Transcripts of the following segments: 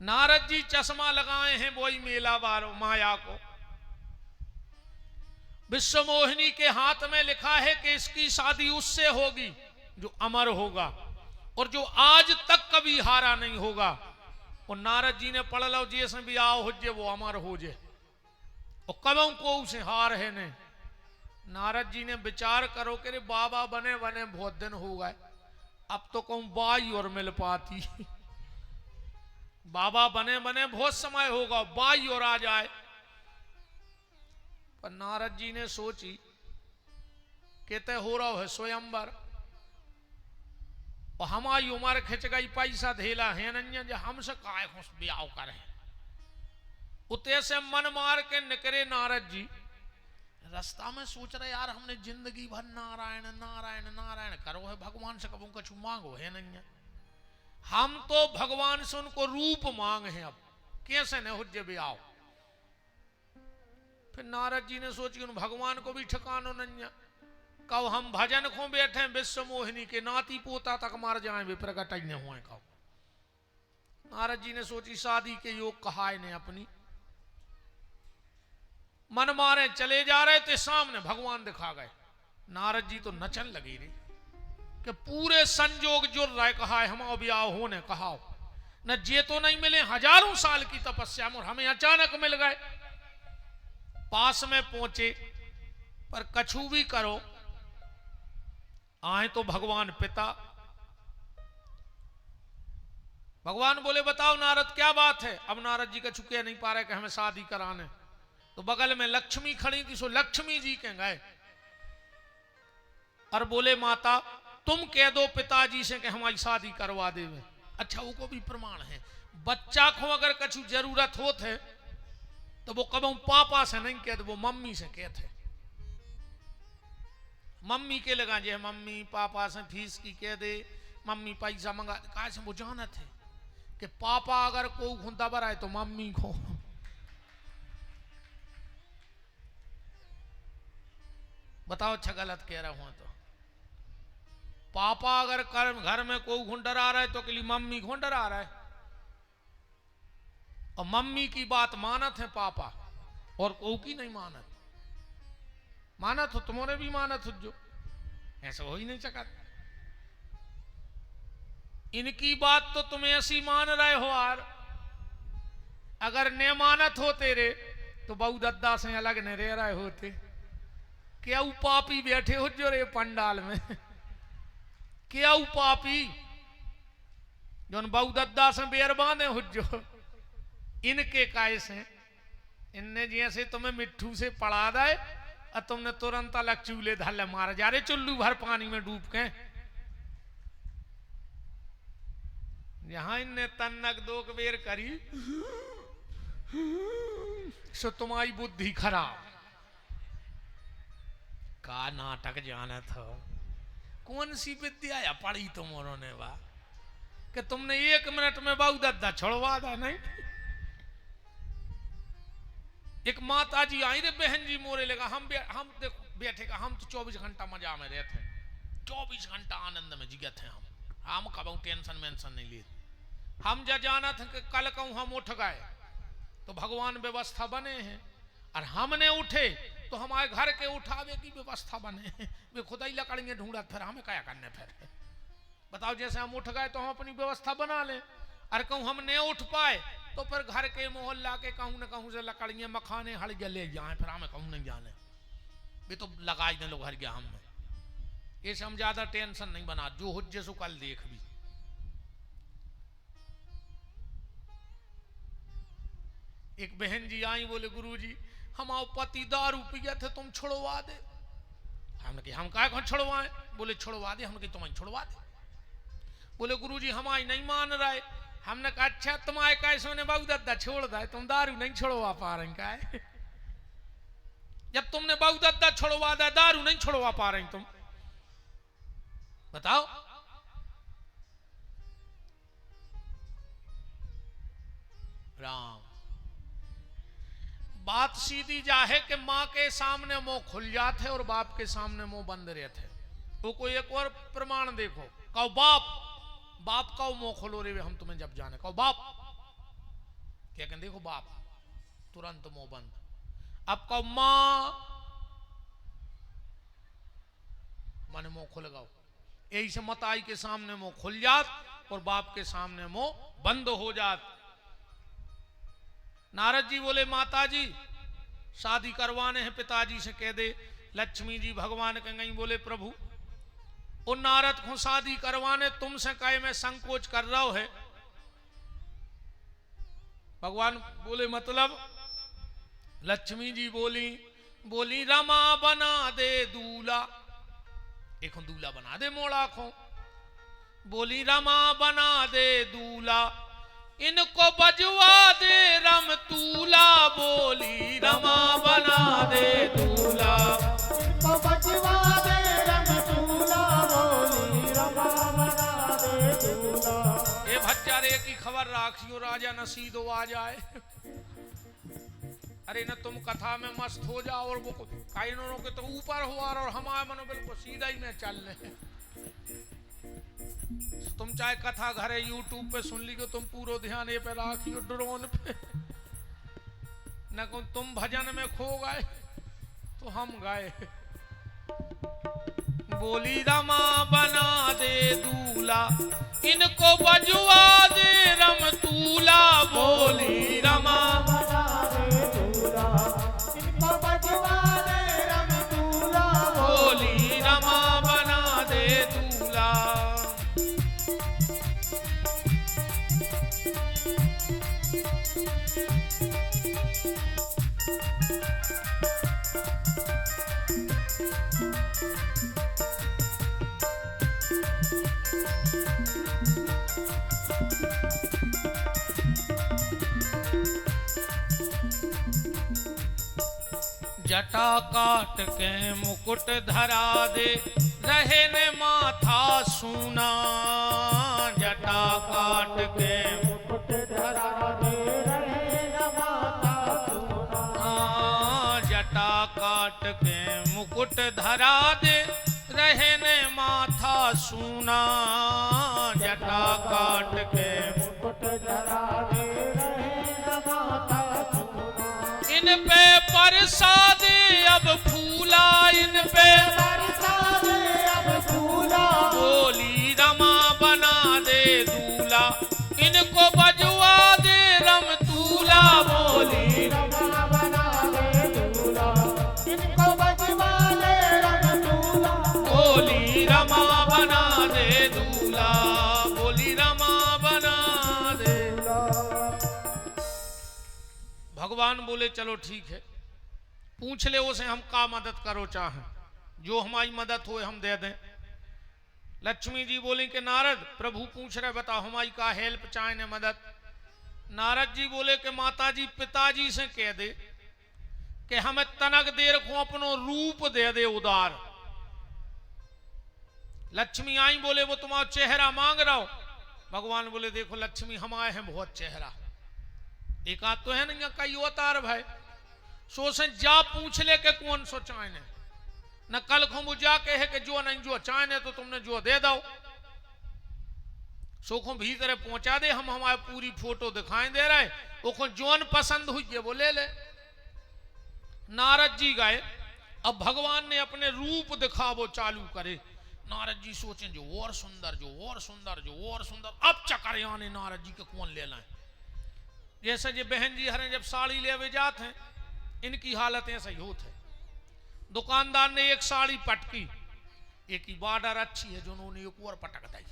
नारद जी चश्मा लगाए हैं वही मेला बारो माया को। विश्व मोहिनी के हाथ में लिखा है कि इसकी शादी उससे होगी जो अमर होगा और जो आज तक कभी हारा नहीं होगा। और नारद जी ने पढ़ लो जैसे भी आओ हो जे वो अमर हो जे और कबों को उसे हार है ने। नारद जी ने विचार करो कि बाबा बने बने बहुत दिन हो गए, अब तो कहूं बाई और मिल पाती। बाबा बने बने बहुत समय होगा, बाई और आ जाए। पर नारद जी ने सोची कहते हो रहा है स्वयंवर और हमारी उम्र खिंच गई, पैसा धेला है नहीं जो हमसे काय खुश ब्याह करे। उते से मन मार के निकले नारद जी। रास्ता में सोच रहे यार हमने जिंदगी भर नारायण नारायण नारायण करो है, भगवान से कबू कछु मांगो है नहीं है। हम तो भगवान से उनको रूप मांग हैं, अब कैसे न हुज्जे भी आओ। फिर नारद जी ने सोची उन भगवान को भी ठिकानो नहीं है। कब हम भजन को बैठे विश्व मोहिनी के नाती पोता तक मार जाए वे प्रकट न हुए। कब नारद जी ने सोची शादी के योग कहा ने अपनी मन मारे चले जा रहे थे, सामने भगवान दिखा गए। नारद जी तो नचन लगी रही कि पूरे संजोग जुड़ रहे, कहा है हम ब्याह होने कहा न जे तो नहीं मिले हजारों साल की तपस्या में और हमें अचानक मिल गए। पास में पहुंचे पर कछु भी करो आए तो भगवान पिता। भगवान बोले बताओ नारद क्या बात है। अब नारद जी का चुके नहीं पा रहे कि हमें शादी कराने। तो बगल में लक्ष्मी खड़ी थी, सो लक्ष्मी जी के गए और बोले माता तुम कह दो पिताजी से कि हमारी शादी करवा दे। अच्छा वो को भी प्रमाण है, बच्चा को अगर कछु जरूरत होते तो वो कबू पापा से नहीं कहते, वो मम्मी से कहते। मम्मी के लगा जे मम्मी पापा से फीस की कह दे, मम्मी पैसा मंगा। कहा से वो जाना थे कि पापा अगर को खुंदा बराए तो मम्मी को। बताओ अच्छा गलत कह रहा हूं तो। पापा अगर घर में कोई घुंडर आ रहा है तो के लिए मम्मी घुंडर आ रहा है। और मम्मी की बात मानत है पापा और को की नहीं मानत। मानत हो तुम्हारे भी मानत हो, जो ऐसा हो ही नहीं सका। इनकी बात तो तुम ऐसी मान रहे हो यार, अगर ने मानत हो तेरे तो बहु दद्दा से अलग ने रह रहे होते। क्या पापी बैठे हो जो रे पंडाल में। क्या पापी जो बहु दद्दा से बेर बांधे हो जो इनके काय से। इनने जैसे तुम्हें मिट्ठू से पड़ा दे और तुमने तुरंत अलग चूल्हे धल्ले मार जा रहे चुल्लू भर पानी में डूब के। यहां इनने तन्नक दो बेर करी सो तुम्हारी बुद्धि खराब। का नाटक जाना था, कौन सी विद्या या पढ़ी तुमों ने वाह कि तुमने 1 मिनट में बहु दद्दा छोड़वा दा नहीं। एक माता जी आई रे बहन जी मोरे लगा हम देखो बैठे का हम तो 24 घंटा मजा में रहते हैं, 24 घंटा आनंद में जिगत हैं हम कब टेंशन वेंशन नहीं लिए। हम जा जाना था कि कल कहूं हम उठ गए तो भगवान व्यवस्था बने हैं और हमने उठे तो हमारे घर के उठावे की व्यवस्था बने हैं। वे खुदा ही लकड़ेंगे ढूंढत फिर हमें क्या करने। फिर बताओ जैसे हम उठ गए तो हम अपनी व्यवस्था बना लें और कहूं हम नहीं उठ पाए तो फिर घर के मोहल्ला के कहूं न कहूं से लकड़ियां मखाने हड़ गए ले जाए, फिर हमें कहूं नहीं जाने। वे तो लगाई दे लोग हर गया हम में। ये से हम ज्यादा टेंशन नहीं बना, जो हुज्जे सो कल देख भी। एक बहन जी आई बोले गुरुजी हमारे पति दारू पिए थे तुम छुड़वा दे। हमने कहा हम काय कौन छुड़वाए। बोले छुड़वा दे। हमने कहा तुम्हें छुड़वा दे। बोले गुरुजी हमारी नहीं मान रहे। हमने कहा अच्छा तुम्हारे कैसे ने बहु दद्दा छोड़ दे, तुम दारू नहीं छुड़वा पा रहे का। जब तुमने बहु दद्दा छुड़वा दे दारू नहीं छुड़वा पा रहे तुम बताओ। राम बात सीधी जाहे कि माँ के सामने मुंह खुल जाते और बाप के सामने मुंह बंद रहते। तो कोई एक और प्रमाण देखो। कहो बाप, बाप का मुंह खोलो रे हम तुम्हें जब जाने। कहो बाप, क्या कहते देखो बाप तुरंत मुंह बंद। अब कहो मां, माने मुंह खुल गओ। यही से मताई के सामने मुंह खुल जात और बाप के सामने मुंह बंद हो जात। नारद जी बोले माता जी शादी करवाने हैं, पिताजी से कह दे। लक्ष्मी जी भगवान के गई, बोले प्रभु उन नारद को शादी करवाने तुमसे कहे मैं संकोच कर रहा है। भगवान बोले मतलब? लक्ष्मी जी बोली रमा बना दे दूल्हा, एक दूल्हा बना दे मोड़ा को। बोली रमा बना दे दूल्हा, इनको बजवा दे रम तूला। बोली रमा बना दे दूल्हा, इनको बजवा दे रम तूला। बोली रमा बना दे दूल्हा। ये भच्चारे की खबर राखियो राजा नसीदो आ जाए। अरे न तुम कथा में मस्त हो जाओ और वो काइनों के तो ऊपर हो और हमारे मनो बिल्कुल सीधा ही में चल रहे। तुम चाहे कथा घरे यूट्यूब पे सुन लियो, तुम पूरा ध्यान ये पे राखियो ड्रोन पे। न को तुम भजन में खो गए तो हम गए। बोली रमा बना दे दूल्हा, इनको बजवा दे रम तूला। बोली रमा बना दे दूल्हा, इनको बजवा दे रम तूला। बोली रमा बना दे दूल्हा। जटा काट के मुकुट धरा दे, रहे ने माथा सूना। जटा काट के मुकुट धरा दे, रहे न माथा सूना। जटा काट के मुकुट धरा दे, रहे ने माथा सूना। जटा काट के मुकुट धरा दे, रहे न माथा सूना। इन पे परसाद अब फूला, इन पे बरसा दे अब फूला। बोली रमा बना दे दूल्हा, इनको बजवा दे रम तूला। बोली रमा बना दे दूल्हा, इनको बजवा दे रम तूला। बोली रमा बना दे दूल्हा। बोली रमा बना दे। भगवान बोले चलो ठीक है, पूछ ले उसे हम का मदद करो चाहे, जो हमारी मदद हो हम दे दें। लक्ष्मी जी बोली कि नारद प्रभु पूछ रहे बताओ हमारी का हेल्प चाहे ने मदद। नारद जी बोले कि माता जी पिताजी से कह दे कि हमें तनक देर को अपनो रूप दे दे उदार। लक्ष्मी आई बोले वो तुम्हारा चेहरा मांग रहा हो। भगवान बोले देखो लक्ष्मी हम आए हैं बहुत चेहरा, एक आध तो है नहीं कई अवतार भाई। सो से जा पूछ ले के कौन सो चाहने, न कल को मुझा के है कि जो नहीं जो चाहने तो तुमने जो दे दो। सो को भीतर पहुंचा दे, हम हमारे पूरी फोटो दिखाई दे रहे, वो जोन पसंद हुई है वो ले ले। नारद जी गए, अब भगवान ने अपने रूप दिखावो चालू करे। नारद जी सोचे जो और सुंदर, जो और सुंदर, जो और सुंदर। अब चक्कर आने नारद जी के कौन ले लाए। जैसे जो बहन जी हरे जब साड़ी ले जाते हैं, इनकी हालत ऐसा ही होती है। दुकानदार ने एक साड़ी पटकी, एक ही बॉर्डर अच्छी है जो उन्होंने एक और पटक दी,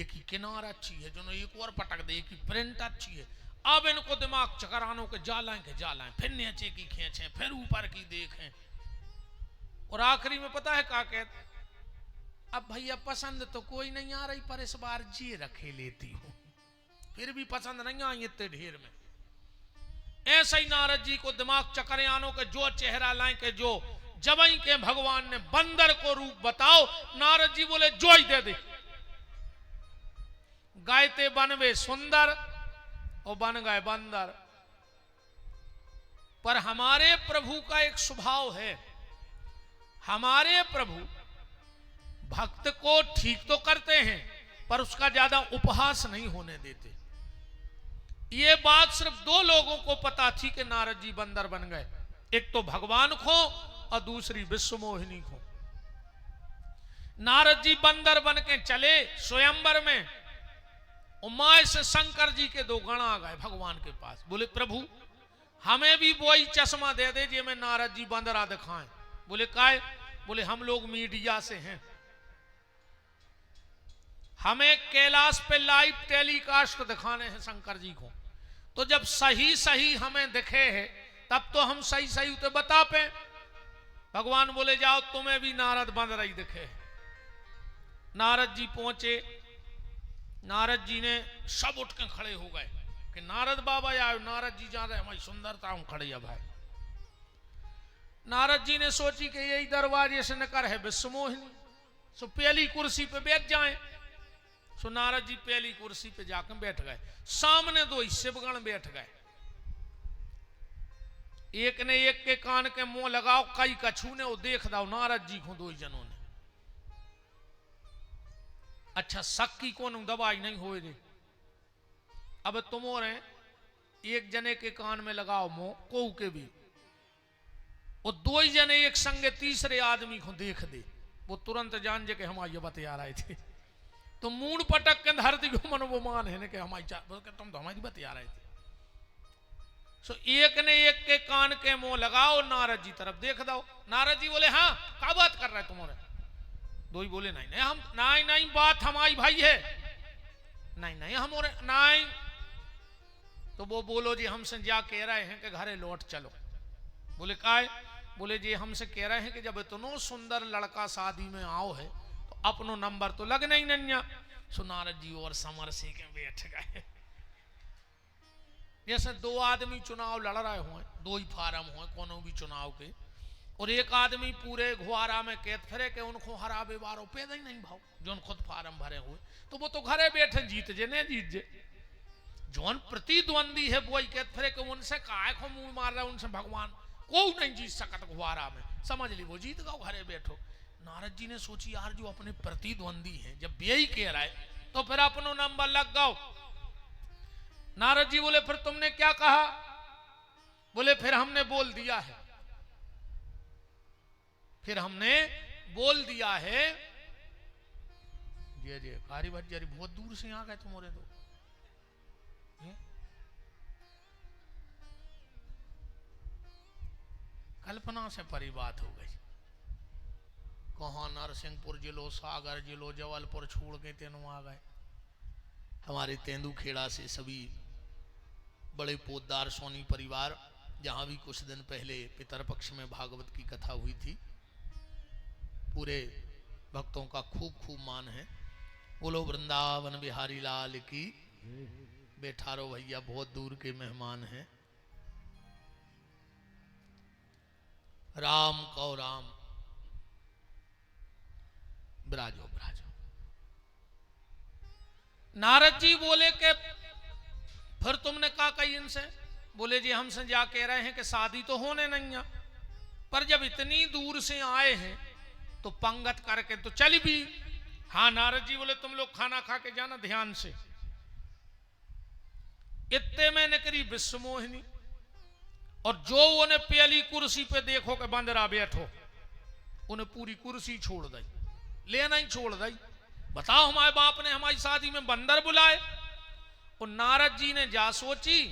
एक ही किनार अच्छी है जो उन्होंने एक और पटक दी, एक ही प्रिंट अच्छी है। अब इनको दिमाग चकरानों के जालाएं, फिर नीचे की खींचें, फिर ऊपर की देखें, और आखिरी में पता है क्या कहते, अब भैया पसंद तो कोई नहीं आ रही पर इस बार जी रखे लेती हूं, फिर भी पसंद नहीं आई इतने ढेर में। ऐसा ही नारद जी को दिमाग चकरे आनो के जो चेहरा लाए के जो जबई के भगवान ने बंदर को रूप बताओ। नारद जी बोले जो ही दे दे। गायते बनवे सुंदर और बन गए बंदर। पर हमारे प्रभु का एक स्वभाव है, हमारे प्रभु भक्त को ठीक तो करते हैं पर उसका ज्यादा उपहास नहीं होने देते। ये बात सिर्फ 2 लोगों को पता थी कि नारद जी बंदर बन गए, एक तो भगवान को और दूसरी विश्व मोहिनी को। नारद जी बंदर बन के चले स्वयंवर में, उमा से शंकर जी के 2 गण आ गए भगवान के पास। बोले प्रभु हमें भी वही चश्मा दे दे जे में नारद जी बंदरा दिखाएं। बोले काय? बोले हम लोग मीडिया से हैं, हमें कैलाश पे लाइव टेलीकास्ट दिखाने हैं शंकर जी को, तो जब सही सही हमें दिखे है तब तो हम सही सही उसे बता पे। भगवान बोले जाओ तुम्हें भी नारद बंदरा ही दिखे। नारद जी पहुंचे, नारद जी ने सब उठ के खड़े हो गए कि नारद बाबा आयो। नारद जी जा रहे हमारी सुंदरता हूं खड़े है भाई। नारद जी ने सोची कि यही दरवाजे से निकर है विश्व मोहिनी, सो पहली कुर्सी पे बैठ जाएं। सो नारद जी पहली कुर्सी पे जाकर बैठ गए, सामने 2 शिवगण बैठ गए। एक ने एक के कान के मुंह लगाओ, कई कछू ने वो देख दाओ नारद जी को 2 जनों ने। अच्छा सक्की को दवाई नहीं हो रे, अब तुम और एक जने के कान में लगाओ मुंह को के भी, वो 2 ही जने एक संगे तीसरे आदमी को देख दे, वो तुरंत जान जे के हम ये बतिया रहे थे। तो मूड पटक के धरती को मन वो मान है कि हमारी तुम तो हमारी बतिया रहे थे। सो एक ने एक के कान के मुंह लगाओ, नारद जी तरफ देख दो। नारद जी बोले हाँ क्या बात कर रहे तुम्हारे? 2 ही बोले नहीं नहीं हम नहीं नहीं बात हमारी भाई है, नहीं नहीं हम नहीं। तो वो बोलो जी हमसे जा कह रहे हैं कि घरे लौट चलो। बोले काय? बोले जी हमसे कह रहे हैं कि जब इतना सुंदर लड़का शादी में आओ है तो अपनो नंबर तो लगना ही नहीं। सो नारद जी और समर से के बैठ गए। जैसे 2 आदमी चुनाव लड़ रहे हुए, 2 ही फार्म हुए कोनो भी चुनाव के, और एक आदमी पूरे घुआरा में कैद फिरे के उनको हराबे बारो पैदा ही नहीं भाव जो खुद फार्म भरे हुए, तो वो तो घरे बैठे जीत जे ने जीत जे। जौन प्रतिद्वंदी है वो कैद फिरे के उनसे काय को मुंह मार रहा है, उनसे भगवान को नहीं जीत सकत घुआरा में, समझ ली वो जीत गओ घरे बैठो। नारद जी ने सोची यार जो अपने प्रतिद्वंदी है जब यही कह रहा है तो फिर अपनो नंबर लग गओ। नारद जी बोले फिर तुमने क्या कहा? बोले फिर हमने बोल दिया है, फिर हमने बोल दिया है। जी जी कारी भज्जरी बहुत दूर से आ गए तुम्हारे तो। कल्पना से परी बात हो गई। कहा नरसिंहपुर जिलो, सागर जिलो, जबलपुर छोड़ के तेनों आ गए। हमारे तेंदुखेड़ा से सभी बड़े पोतदार सोनी परिवार, जहां भी कुछ दिन पहले पितरपक्ष में भागवत की कथा हुई थी, पूरे भक्तों का खूब खूब मान है। बोलो वृंदावन बिहारी लाल की। बैठारो भैया बहुत दूर के मेहमान हैं। राम कौ राम, ब्राजो ब्राजो। नारद जी बोले कि फिर तुमने कहा कही इनसे? बोले जी हमसे जा कह रहे हैं कि शादी तो होने नहीं है, पर जब इतनी दूर से आए हैं तो पंगत करके तो चली भी। हाँ नारद जी बोले तुम लोग खाना खा के जाना ध्यान से। इतने में निकली विश्व मोहिनी, और जो उन्हें पहली कुर्सी पे देखो कि बंदरा बैठो, उन्हें पूरी कुर्सी छोड़ दी, लेना ही छोड़ दी। बताओ हमारे बाप ने हमारी शादी में बंदर बुलाए। और नारद जी ने जा सोची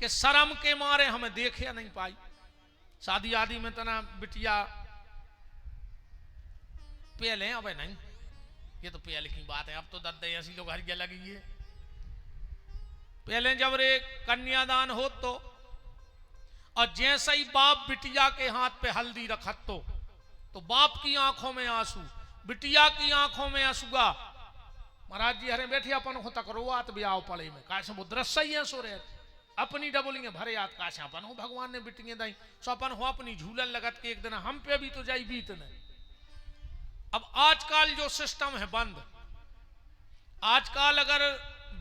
कि शर्म के मारे हमें देखे नहीं पाई। शादी आदि में तना बिटिया पहले, अब नहीं, ये तो पहले की बात है, अब तो दद्दे ऐसी लोग हरिया लगी है। पहले जब रे कन्यादान हो और जैसे ही बाप बिटिया के हाथ पे हल्दी रखत तो बाप की आंखों में आंसू, बिटिया की आंखों में आंसुआ। महाराज जी हरे बैठे अपन हो तक रोआत भी आओ पड़े में काश वो दृश्य ही है। सो रहे अपनी डबलिंग भरे याद काश अपन हो भगवान ने बिटियां दाई, सो अपन हो अपनी झूलन लगत के एक दिन हम पे भी तो जाई बीत नहीं। अब आजकल जो सिस्टम है बंद, आजकल अगर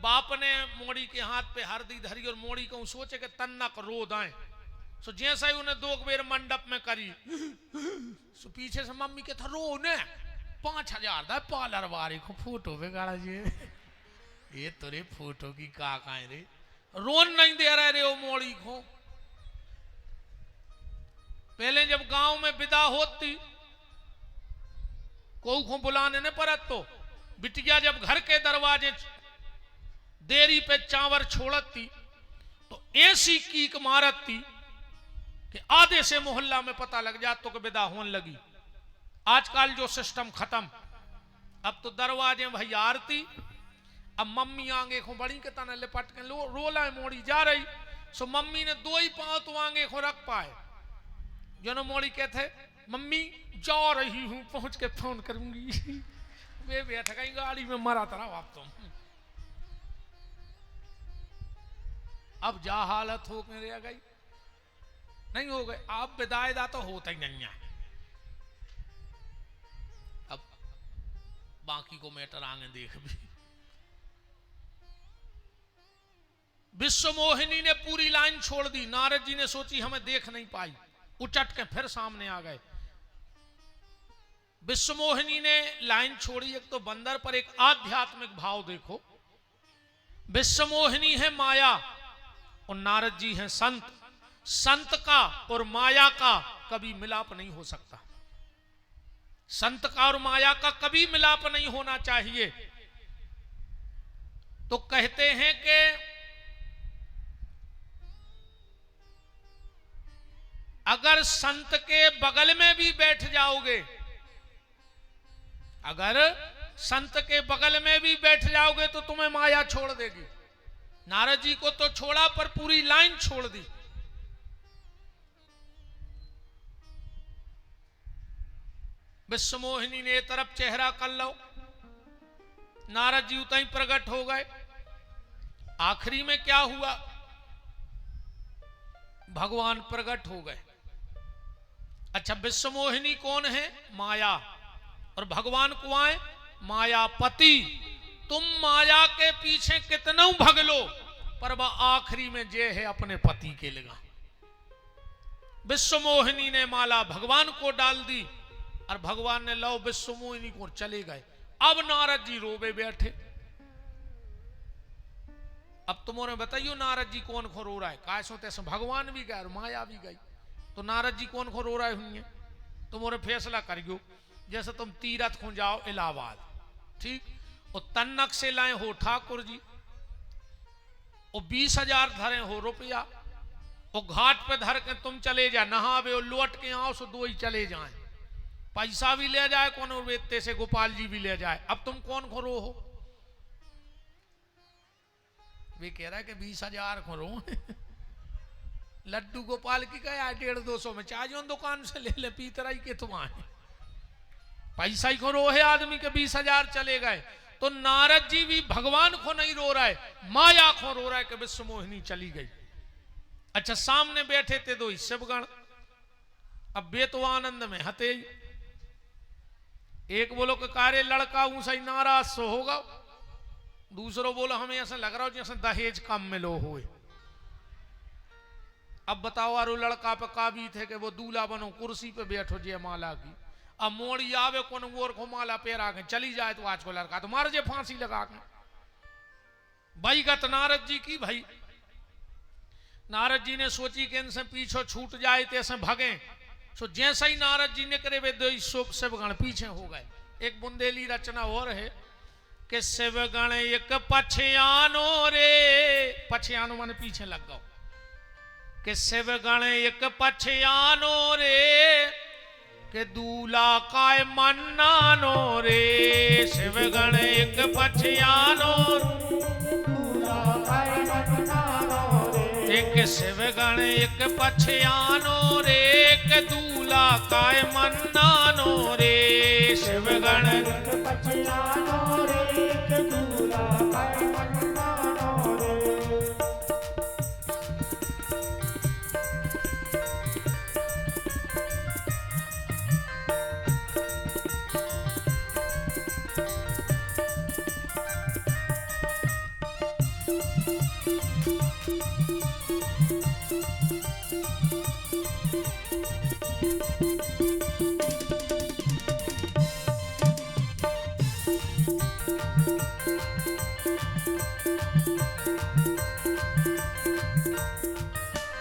बाप ने मोड़ी के हाथ पे हरदी धरी और मोड़ी को सोचे कि तन्नक रो दाए, सो जैसा ही उन्हें 2 बेर मंडप में करी, सो पीछे से मम्मी के था रो ने 5000 दा पार्लर वाले को फोटो बिगाड़ा जी ये तेरे फोटो की का काए रे, रोन नहीं दे रहे रे ओ मोड़ी को। पहले जब गांव में विदा होती को बुलाने ने परत तो बिटिया जब घर के दरवाजे देरी पे चावर छोड़ती तो ऐसी कीक मारती कि आधे से मोहल्ला में पता लग जाता तो कि विदा होने लगी। आजकल जो सिस्टम खत्म, अब तो दरवाजे भाई आरती, अब मम्मी आगे को बड़ी के तना लिपट के रोला मोड़ी जा रही, सो मम्मी ने 2 ही पांव तो आगे को रख पाए। जो न मोड़ी कहते मम्मी जा रही हूं, पहुंच के फोन करूंगी। वे बैठ गई गाड़ी में, मरा तरह आप तुम। अब जा हालत हो के रह गई, नहीं हो गए। आप विदायदा तो होता ही नहीं है। अब बाकी को मैटर आगे देख भी। विश्व मोहिनी ने पूरी लाइन छोड़ दी। नारद जी ने सोची हमें देख नहीं पाई, उचट के फिर सामने आ गए। विश्व मोहिनी ने लाइन छोड़ी। एक तो बंदर पर एक आध्यात्मिक भाव देखो। विश्व मोहिनी है माया और नारद जी हैं संत। संत का और माया का कभी मिलाप नहीं हो सकता। संत का और माया का कभी मिलाप नहीं होना चाहिए। तो कहते हैं कि अगर संत के बगल में भी बैठ जाओगे, अगर संत के बगल में भी बैठ जाओगे तो तुम्हें माया छोड़ देगी। नारद जी को तो छोड़ा पर पूरी लाइन छोड़ दी। विश्व मोहिनी ने तरफ चेहरा कर लो, नारद जी उतना ही प्रकट हो गए। आखिरी में क्या हुआ, भगवान प्रकट हो गए। अच्छा, विश्व मोहिनी कौन है? माया। और भगवान को आए मायापति। तुम माया के पीछे कितना भग लो, पर वह आखिरी में जे है अपने पति के लगा। विश्व मोहिनी ने माला भगवान को डाल दी और भगवान ने लो विश्व मोहिनी को चले गए। अब नारद जी रोबे बैठे। अब तुम्हारे बताइयो नारद जी कौन खो रो रहा है? कैसो तैसे भगवान भी गए और माया भी गई, तो नारद जी कौन खो रो रहे होंगे? तुम्हारे फैसला करियो। जैसे तुम तीरथ को जाओ इलाहाबाद, ठीक, और तन्नक से लाए हो ठाकुर जी, और 20,000 धरे हो रुपया, और घाट पे धर के तुम चले जाए, नहावे और लौट के आओ, सो 2 ही चले जाए। पैसा भी ले जाए कौन, और वेत्ते से गोपाल जी भी ले जाए। अब तुम कौन खोरो हो? वे कह रहा है कि 20,000 खोरो। लड्डू गोपाल की क्या 150-200 में चाय दुकान से ले ले, पीतराई के तुम आए। पैसा ही को रो है आदमी के 20,000 चले गए। तो नारद जी भी भगवान को नहीं रो रहा है, माया को रो रहा है कि विश्व मोहिनी चली गई। अच्छा, सामने बैठे थे 2 शिवगण। अब वे तो आनंद में हते। एक बोलो कि कार्य लड़का ऊंसा ही नाराज सो होगा, दूसरो बोलो हमें ऐसा लग रहा हो जैसे दहेज कम मिलो हुए। अब बताओ आरो लड़का पे काबी थे कि वो दूल्हा बनो, कुर्सी पे बैठो जय माला की। अब मोड़ी आवे कौन और को माला पेरा के चली जाए, तो आज को लड़का तो मार जे फांसी लगा के। भाई गत नारद जी की भाई। नारद जी ने सोची कि इनसे पीछे छूट जाए तैसे भगे। सो जैसे ही नारद जी ने करे वे 2 शिवगण पीछे हो गए। एक बुंदेली रचना और है कि शिवगण एक पछयानो रे, पछयानो माने पीछे लग गओ, कि शिवगण एक पछयानो रे, के दूल्हा काय मन्नानो रे। शिवगण एक पछयानो, दूल्हा काय मन्नानो रे। एक शिवगण एक पछयानो रे, के दूल्हा काय मन्नानो रे। शिवगण एक पछयानो रे, के दूल्हा काय मन्नानो रे।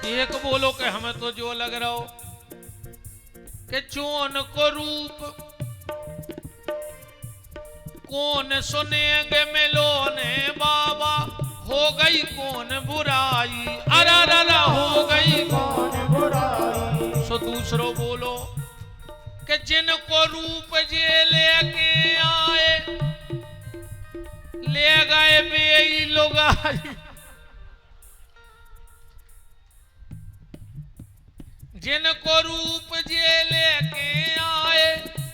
एक बोलो कि हमें तो जो लग रहा हो कि चोन को रूप कौन सुनेंगे मिलोने बाबा, हो गई कौन बुराई, अरा हो गई कौन बुराई। सो दूसरो बोलो कि जिनको रूप जे लेके आए, ले गए बेई लुगाई। जिनको रूप जे लेके आए,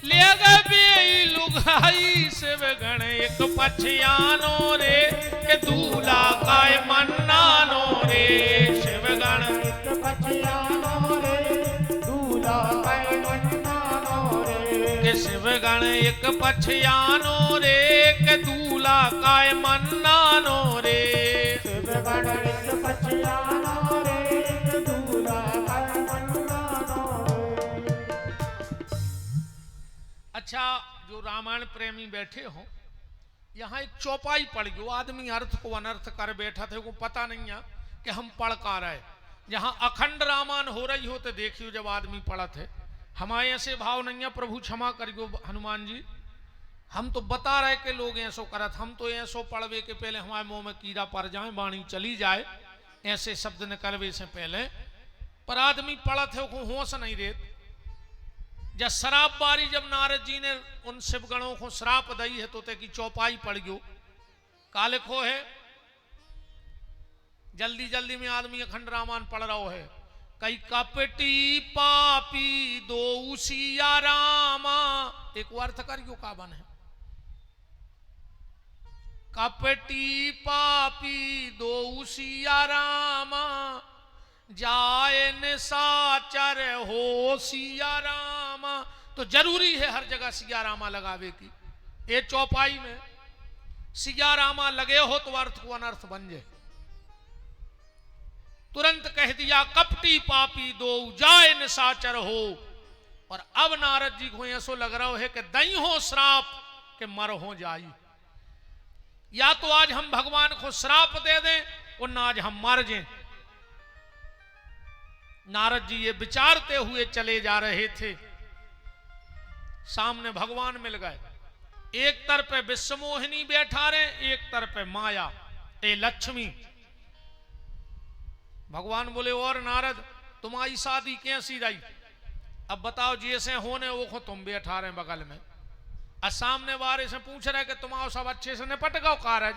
ले गए बेई लुगाई। शिव गण एक पछयानो रे, के दूल्हा काय मन्नानो रे। शिव गण एक पछयानो रे, दूल्हा काय मन्नानो रे। के शिव गण एक पछयानो रे, के दूल्हा काय मन्नानो रे। शिव गण एक पछयानो रे, दूल्हा काय मन्नानो रे। अच्छा, जो रामायण प्रेमी बैठे हो, यहाँ एक चौपाई पड़ गई। आदमी अर्थ को अनर्थ कर बैठा थे, को पता नहीं है कि हम पढ़ का रहे। जहाँ अखंड रामायण हो रही हो तो देखियो, जब आदमी पढ़ा थे, हमारे ऐसे भाव नहीं है। प्रभु क्षमा करियो हनुमान जी, हम तो बता रहे कि लोग ऐसो करत, हम तो ऐसो पढ़वे के पहले हमारे मुंह में कीड़ा पड़ जाए, वाणी चली जाए, ऐसे शब्द निकलवे से पहले। पर आदमी पढ़ा थे को होश नहीं रहते। जब शराब बारी, जब नारद जी ने उन शिवगणों को श्राप दई है, तो ते की चौपाई पड़ गयो। काले खो है, जल्दी जल्दी में आदमी अखंड रामायण पढ़ रहा है। कई कपटी पापी दो सिया रामा, एक अर्थ करियो का बन है। कपटी पापी दो सिया रामा, जाए निशाचर हो सिया रामा। तो जरूरी है हर जगह सिया रामा लगावे की। ये चौपाई में सिया रामा लगे हो तो अर्थ को अनर्थ बन जाए। तुरंत कह दिया कपटी पापी दो जाए निशाचर हो। और अब नारद जी को ऐसो लग रहा है कि दई हो श्राप के मर हो जाई। या तो आज हम भगवान को श्राप दे दें, और ना आज हम मर जाएं। नारद जी ये विचारते हुए चले जा रहे थे, सामने भगवान मिल गए। एक तरफ पे विश्वमोहिनी बैठा रहे, एक तरफ पे माया ए लक्ष्मी। भगवान बोले, और नारद तुम्हारी शादी कैसी रही? अब बताओ, जैसे होने वो को तुम बैठा रहे बगल में, और सामने वाले से पूछ रहे कि तुम्हारा सब अच्छे से निपट गो कारज?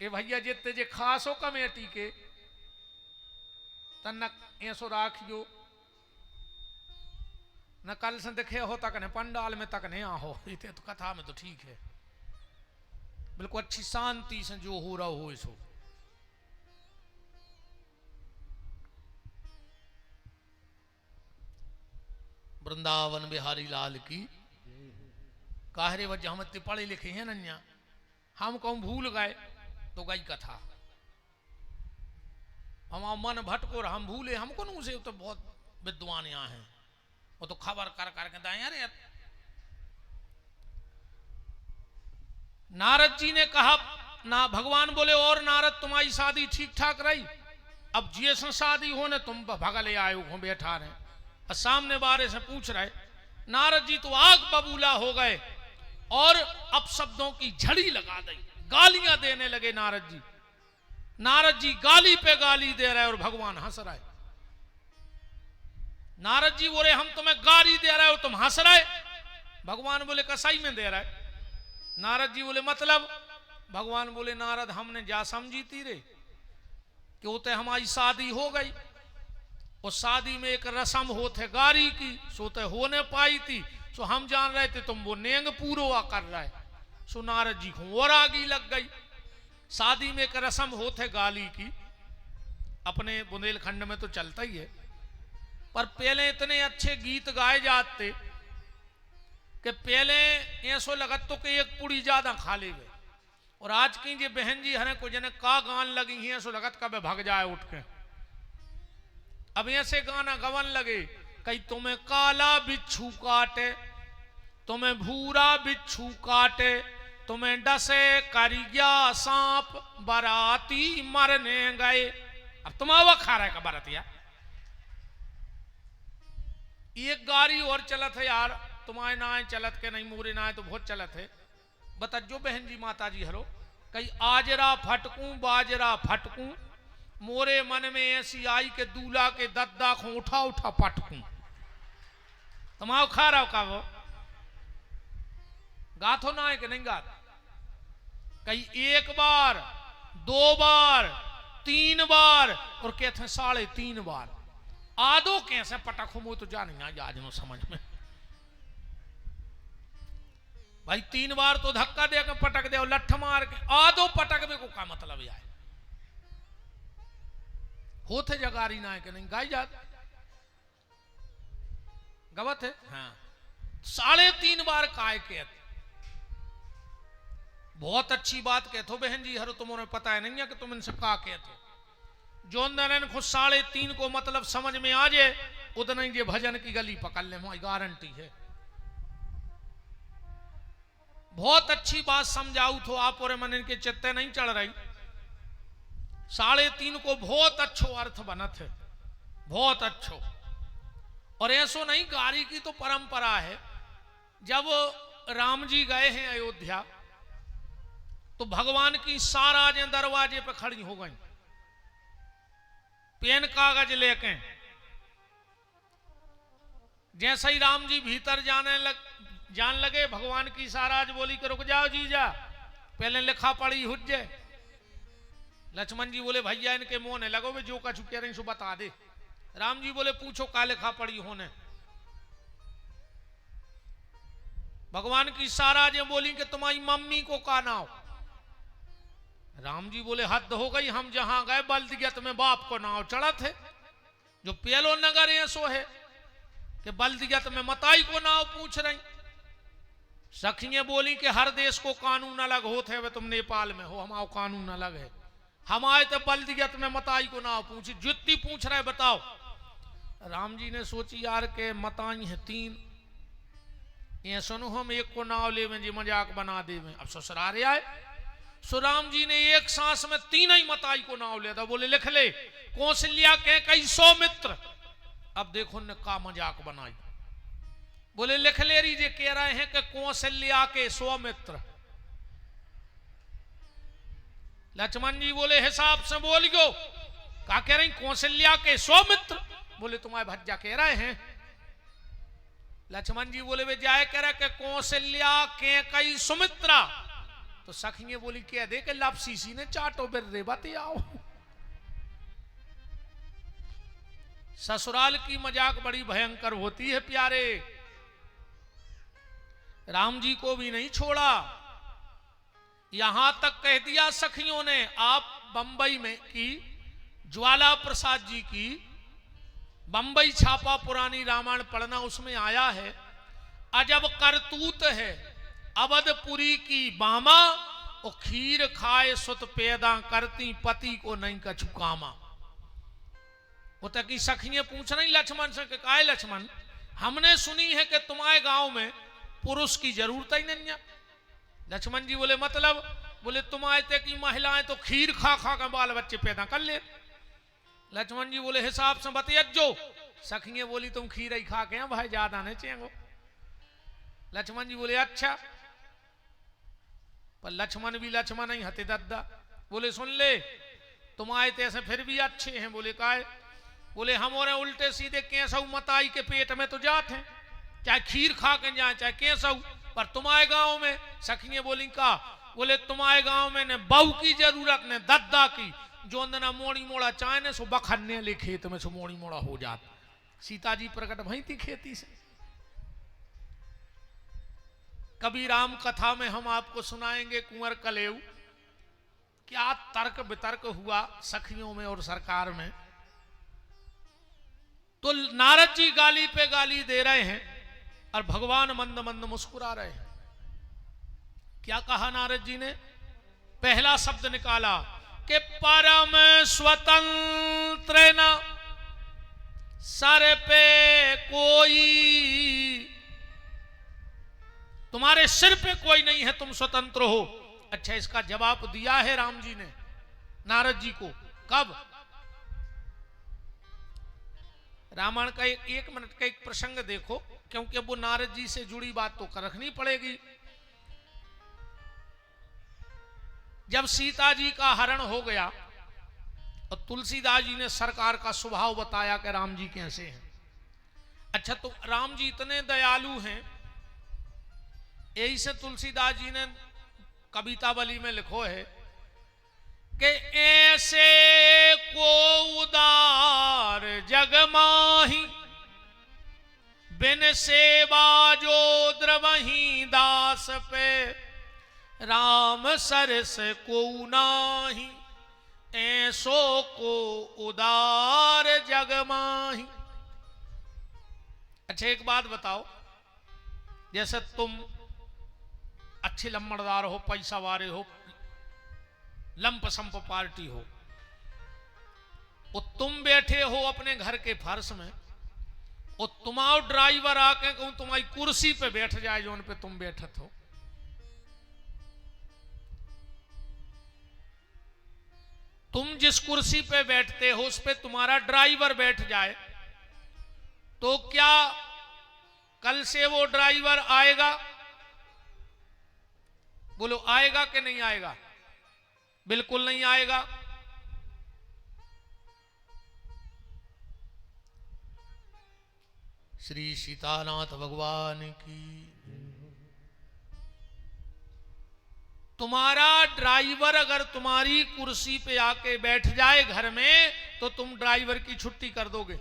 ए भैया जितने जे खास हो कमेटी के तनक ऐसो राखियो, न कल से दिखे हो तक ने पंडाल में तक नहीं हो। इतने तो कथा में तो ठीक है, बिल्कुल अच्छी शांति से जो हो रहा हो इसो। वृंदावन बिहारी लाल की। काहरे वजह हम इतने पढ़े लिखे हैं नन्या, हम कहूं भूल गए तो गई कथा। हमारा मन भटको रहा, हम भूले, हमको न उसे तो बहुत विद्वान यहाँ हैं, वो तो खबर कर करके दाएं। अरे नारद जी ने कहा ना, भगवान बोले, और नारद तुम्हारी शादी ठीक ठाक रही? अब जैसे शादी होने तुम भगले आए हो बैठा रहे, और सामने बारे से पूछ रहे। नारद जी तो आग बबूला हो गए और अब शब्दों की झड़ी लगा दी, गालियां देने लगे नारद जी। नारद जी गाली पे गाली दे रहे और भगवान हंस रहे। नारद जी बोले, हम तुम्हें गाली दे रहे हो, तुम हंस रहे? भगवान बोले, कसाई में दे रहे। नारद जी बोले, मतलब? भगवान बोले, नारद हमने जा समझी थी रे कि उते हमारी शादी हो गई, और शादी में एक रस्म होते गारी की, सोते होने पाई थी, सो हम जान रहे थे तुम वो नेंग पूरोवा कर रहे। सो नारद जी को और आगी लग गई। शादी में एक रस्म होते गाली की, अपने बुंदेलखंड में तो चलता ही है, पर पहले इतने अच्छे गीत गाए जाते कि पहले ऐसो लगत तो कि एक पुड़ी ज्यादा खा ले गए। और आज की जे बहन जी हरे को जने का गान लगी हैं, ऐसो लगत कब भाग जाए उठ के। अब ऐसे गाना गवन लगे कहीं तुम्हें काला बिच्छू काटे, तुम्हें भूरा बिच्छू काटे, तुम्हें डसे कर गया सांप, बाराती मरने गए। अब तुम आवा खा रहा है का बारातिया। एक गाड़ी और चलत है यार, तुम्हारे ना है चलत के नहीं, मोरे ना है तो बहुत चलत है। बता जो बहन जी माता जी हरो, कहीं आजरा फटकूं बाजरा फटकूं, मोरे मन में ऐसी आई के दूल्हा के दद्दा को उठा उठा पटकूं। तुम खा रहा हो का वो गाथो ना है कि नहीं गाथ। कहीं एक बार, दो बार, तीन बार और कहते हैं 3.5 बार। आदो कैसे पटक हो तो जा नहीं आज नो समझ में भाई। 3 बार तो धक्का दे के पटक दे और लठ मार के आदो पटक दे को का मतलब है। होते जगारी ना है कि नहीं गाई जात गवत है। हाँ 3.5 बार काय कहते। बहुत अच्छी बात कहते हो बहन जी हरो, तुम्हें पता है नहीं है कि तुम इनसे का कहते। जो नरन को 3.5 को मतलब समझ में आ जाए उतना ही भजन की गली पकड़ ले, मोई गारंटी है। बहुत अच्छी बात समझाऊ तो आप और मन इनके चित्ते नहीं चढ़ रही। 3.5 को बहुत अच्छो अर्थ बनत है, बहुत अच्छो। और ऐसो नहीं, गारी की तो परंपरा है। जब राम जी गए हैं अयोध्या तो भगवान की साराजें दरवाजे पर खड़ी हो गई, पेन कागज लेके। जैसे ही राम जी भीतर जान लगे, भगवान की साराज बोली कि रुक जाओ जीजा, पहले लिखा पढ़ी हुज्जे। लक्ष्मण जी बोले भैया इनके मुंह ने लगो, वे जो का चुके रही सो बता दे। राम जी बोले पूछो का लिखा पढ़ी होने। भगवान की साराजें बोली कि तुम्हारी मम्मी को का नाम। राम जी बोले हद हो गई, हम जहां गए बल्दियत में बाप को नाव चढ़ा थे। जो पेलो नगर ऐसो है कि बल्दियत में मताई को नाव पूछ रही। सखियां बोली कि हर देश को कानून अलग होते है, तुम नेपाल में हो, हमारा कानून अलग है। हमारे तो बल्दियत में मताई को नाव पूछी, जुत्ती पूछ रहे बताओ। राम जी ने सोची यार के मताई है 3, ये सुनो हम एक को नाव ले में जी मजाक बना दे में। अब ससुरारे आए सो राम जी ने एक सांस में 3 ही मताई को नाव लेता। बोले लिख ले कौशल्या के कई सौमित्र। अब देखो ने का मजाक बनाई। बोले लिख ले रही जे कह रहे हैं कि कौशल्या के सौमित्र। लक्ष्मण जी बोले हिसाब से बोल गो, का कह रही कौशल्या के सौमित्र। बोले तुम्हारे भज्जा कह रहे हैं। लक्ष्मण जी बोले वे जाए कह रहे कि कौशल्या के कई सुमित्रा। तो सखियां बोली कह दे कि लापसीसी ने चाटो बिर रे बाते आओ। ससुराल की मजाक बड़ी भयंकर होती है प्यारे। राम जी को भी नहीं छोड़ा, यहां तक कह दिया सखियों ने। आप बंबई में की ज्वाला प्रसाद जी की बंबई छापा पुरानी रामायण पढ़ना, उसमें आया है अजब करतूत है अवधपुरी की बामा, और खीर खाए सुत पैदा करती पति को नहीं कछु कामा। वो तक की सखियां पूछ रही लक्ष्मण से कि काहे लक्ष्मण, हमने सुनी है कि तुम्हारे गांव में पुरुष की जरूरत ही नहीं है। लक्ष्मण जी बोले मतलब। बोले तुम्हारे तक की महिलाएं तो खीर खा खा कर बाल बच्चे पैदा कर ले। लक्ष्मण जी बोले हिसाब से बतियज्जो। सखियां बोली तुम खीर ही खा के हैं भाई, ज्यादा नहीं चाहिए। लक्ष्मण जी बोले अच्छा। पर लक्ष्मण भी लक्ष्मण ही हते दद्दा। बोले सुन ले तुम्हारे तैसे फिर भी अच्छे हैं। बोले काहे। बोले हम और उल्टे सीधे कैसऊ मताई के पेट में तो जाते हैं, चाहे खीर खा के जाए चाहे कैसऊ। पर तुम्हारे गांव में सखियां बोली का। बोले तुम्हारे गांव में ने बहू की जरूरत ने दद्दा की। जो ना मोड़ी मोड़ा चाहे ने सो बखन्ने ले खेत में सो मोड़ी मोड़ा हो जाता। सीता जी प्रकट भई थी खेती से। कभी राम कथा में हम आपको सुनाएंगे कुंवर कलेऊ, क्या तर्क वितर्क हुआ सखियों में और सरकार में। तो नारद जी गाली पे गाली दे रहे हैं और भगवान मंद मंद मुस्कुरा रहे हैं। क्या कहा नारद जी ने, पहला शब्द निकाला कि परम स्वतंत्र न सर पे कोई, तुम्हारे सिर पे कोई नहीं है, तुम स्वतंत्र हो। अच्छा, इसका जवाब दिया है राम जी ने नारद जी को। कब? रामायण का एक मिनट का एक प्रसंग देखो, क्योंकि अब वो नारद जी से जुड़ी बात तो रखनी पड़ेगी। जब सीता जी का हरण हो गया और तुलसीदास जी ने सरकार का स्वभाव बताया कि राम जी कैसे हैं। अच्छा, तो राम जी इतने दयालु हैं, यही से तुलसीदास जी ने कवितावली में लिखो है कि ऐसे को उदार जग माही, बिन सेवा जो द्रवही दास पे, राम सरस को नाही, ऐसो को उदार जग माही। अच्छा, एक बात बताओ, जैसे तुम अच्छे लम्बड़दार हो, पैसा वाले हो, लंप संप पार्टी हो, और तुम बैठे हो अपने घर के फर्श में, और तुम्हारा ड्राइवर आके कहूं तुम्हारी कुर्सी पे बैठ जाए जो उन पे तुम बैठत हो, तुम जिस कुर्सी पे बैठते हो उस पे तुम्हारा ड्राइवर बैठ जाए, तो क्या कल से वो ड्राइवर आएगा? बोलो, आएगा कि नहीं आएगा? बिल्कुल नहीं आएगा। श्री सीतानाथ भगवान की। तुम्हारा ड्राइवर अगर तुम्हारी कुर्सी पे आके बैठ जाए घर में, तो तुम ड्राइवर की छुट्टी कर दोगे।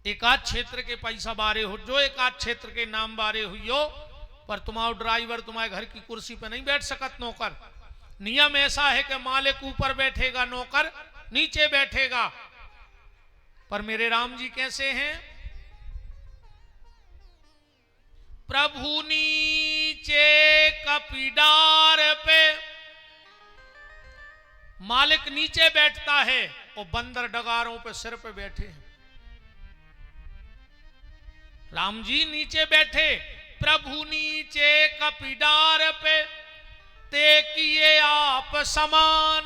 एक आध क्षेत्र के पैसा बारे हो, जो एक आध क्षेत्र के नाम बारे हुई हो, पर तुम्हारा ड्राइवर तुम्हारे घर की कुर्सी पे नहीं बैठ सकत। नौकर, नियम ऐसा है कि मालिक ऊपर बैठेगा, नौकर नीचे बैठेगा। पर मेरे राम जी कैसे हैं? प्रभु नीचे कपीडार पे, मालिक नीचे बैठता है और बंदर डगारों पे सिर पे बैठे हैं। राम जी नीचे बैठे, प्रभु नीचे कपीडार पे, ते किए आप समान।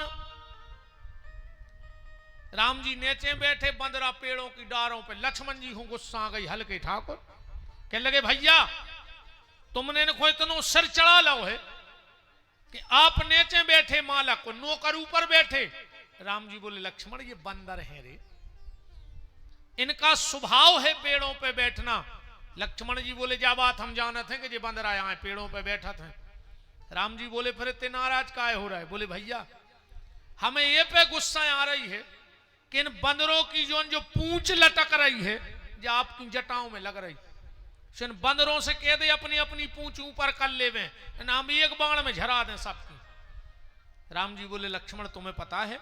राम जी नीचे बैठे, बंदरा पेड़ों की डारों पे। लक्ष्मण जी हूं गुस्सा आ गई हल्के ठाकुर, कहने लगे भैया तुमने इनको इतना सिर चढ़ा लो है कि आप नीचे बैठे मालक को, नौकर ऊपर बैठे। राम जी बोले लक्ष्मण ये बंदर है रे, इनका स्वभाव है पेड़ों पे बैठना। लक्ष्मण जी बोले जा बात हम जानते हैं कि ये बंदर आया है पेड़ों पे बैठा था। राम जी बोले फिर इतने नाराज काहे हो रहा है? बोले भैया हमें ये पे गुस्सा आ रही है कि इन बंदरों की जो पूंछ लटक रही है, जो आपकी जटाओं में लग रही, इन बंदरों से कह दे अपनी अपनी पूंछ ऊपर कर ले, हम एक बाण में झरा दें सबकी। राम जी बोले लक्ष्मण तुम्हें पता है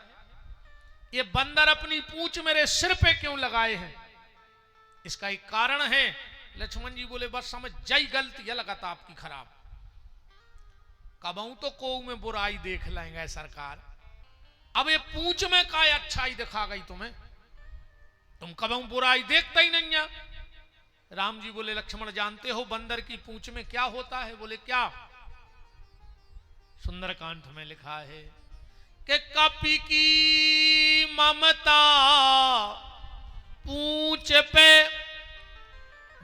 ये बंदर अपनी पूंछ मेरे सिर पे क्यों लगाए हैं? इसका एक कारण है। लक्ष्मण जी बोले बस समझ जाई गलती है लगता आपकी खराब, कबहू तो को में बुराई देख लेंगे सरकार। अब ये पूंछ में काय अच्छाई दिखा गई तुम्हें, तुम कबहू बुराई देखता ही नहीं है। राम जी बोले लक्ष्मण जानते हो बंदर की पूंछ में क्या होता है? बोले क्या? सुंदरकांड में लिखा है कि कपि की ममता पूंछ पे,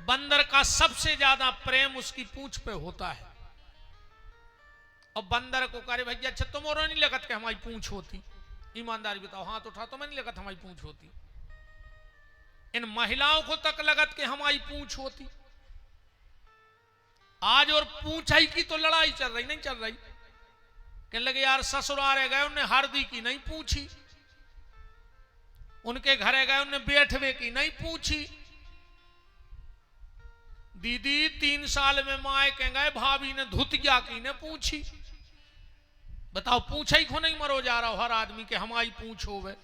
बंदर का सबसे ज्यादा प्रेम उसकी पूंछ पे होता है। और बंदर को करे भैया अच्छा तुम और नहीं लगत कि हमारी पूंछ होती, ईमानदारी बताओ, हाथ उठा तो मैं नहीं लगत हमारी पूंछ होती। इन महिलाओं को तक लगत कि हमारी पूंछ होती। आज और पूंछाई की तो लड़ाई चल रही, नहीं चल रही। कहने लगे यार ससुराल गए उन्हें हरदी की नहीं पूछी, उनके घरे गए उन्हें बैठवे की नहीं पूछी। दीदी 3 साल में माए कह गए भाभी ने धुतिया की ने पूछी। बताओ पूछा ही को नहीं मरो जा रहा हो हर आदमी के हमारी पूंछ होवे।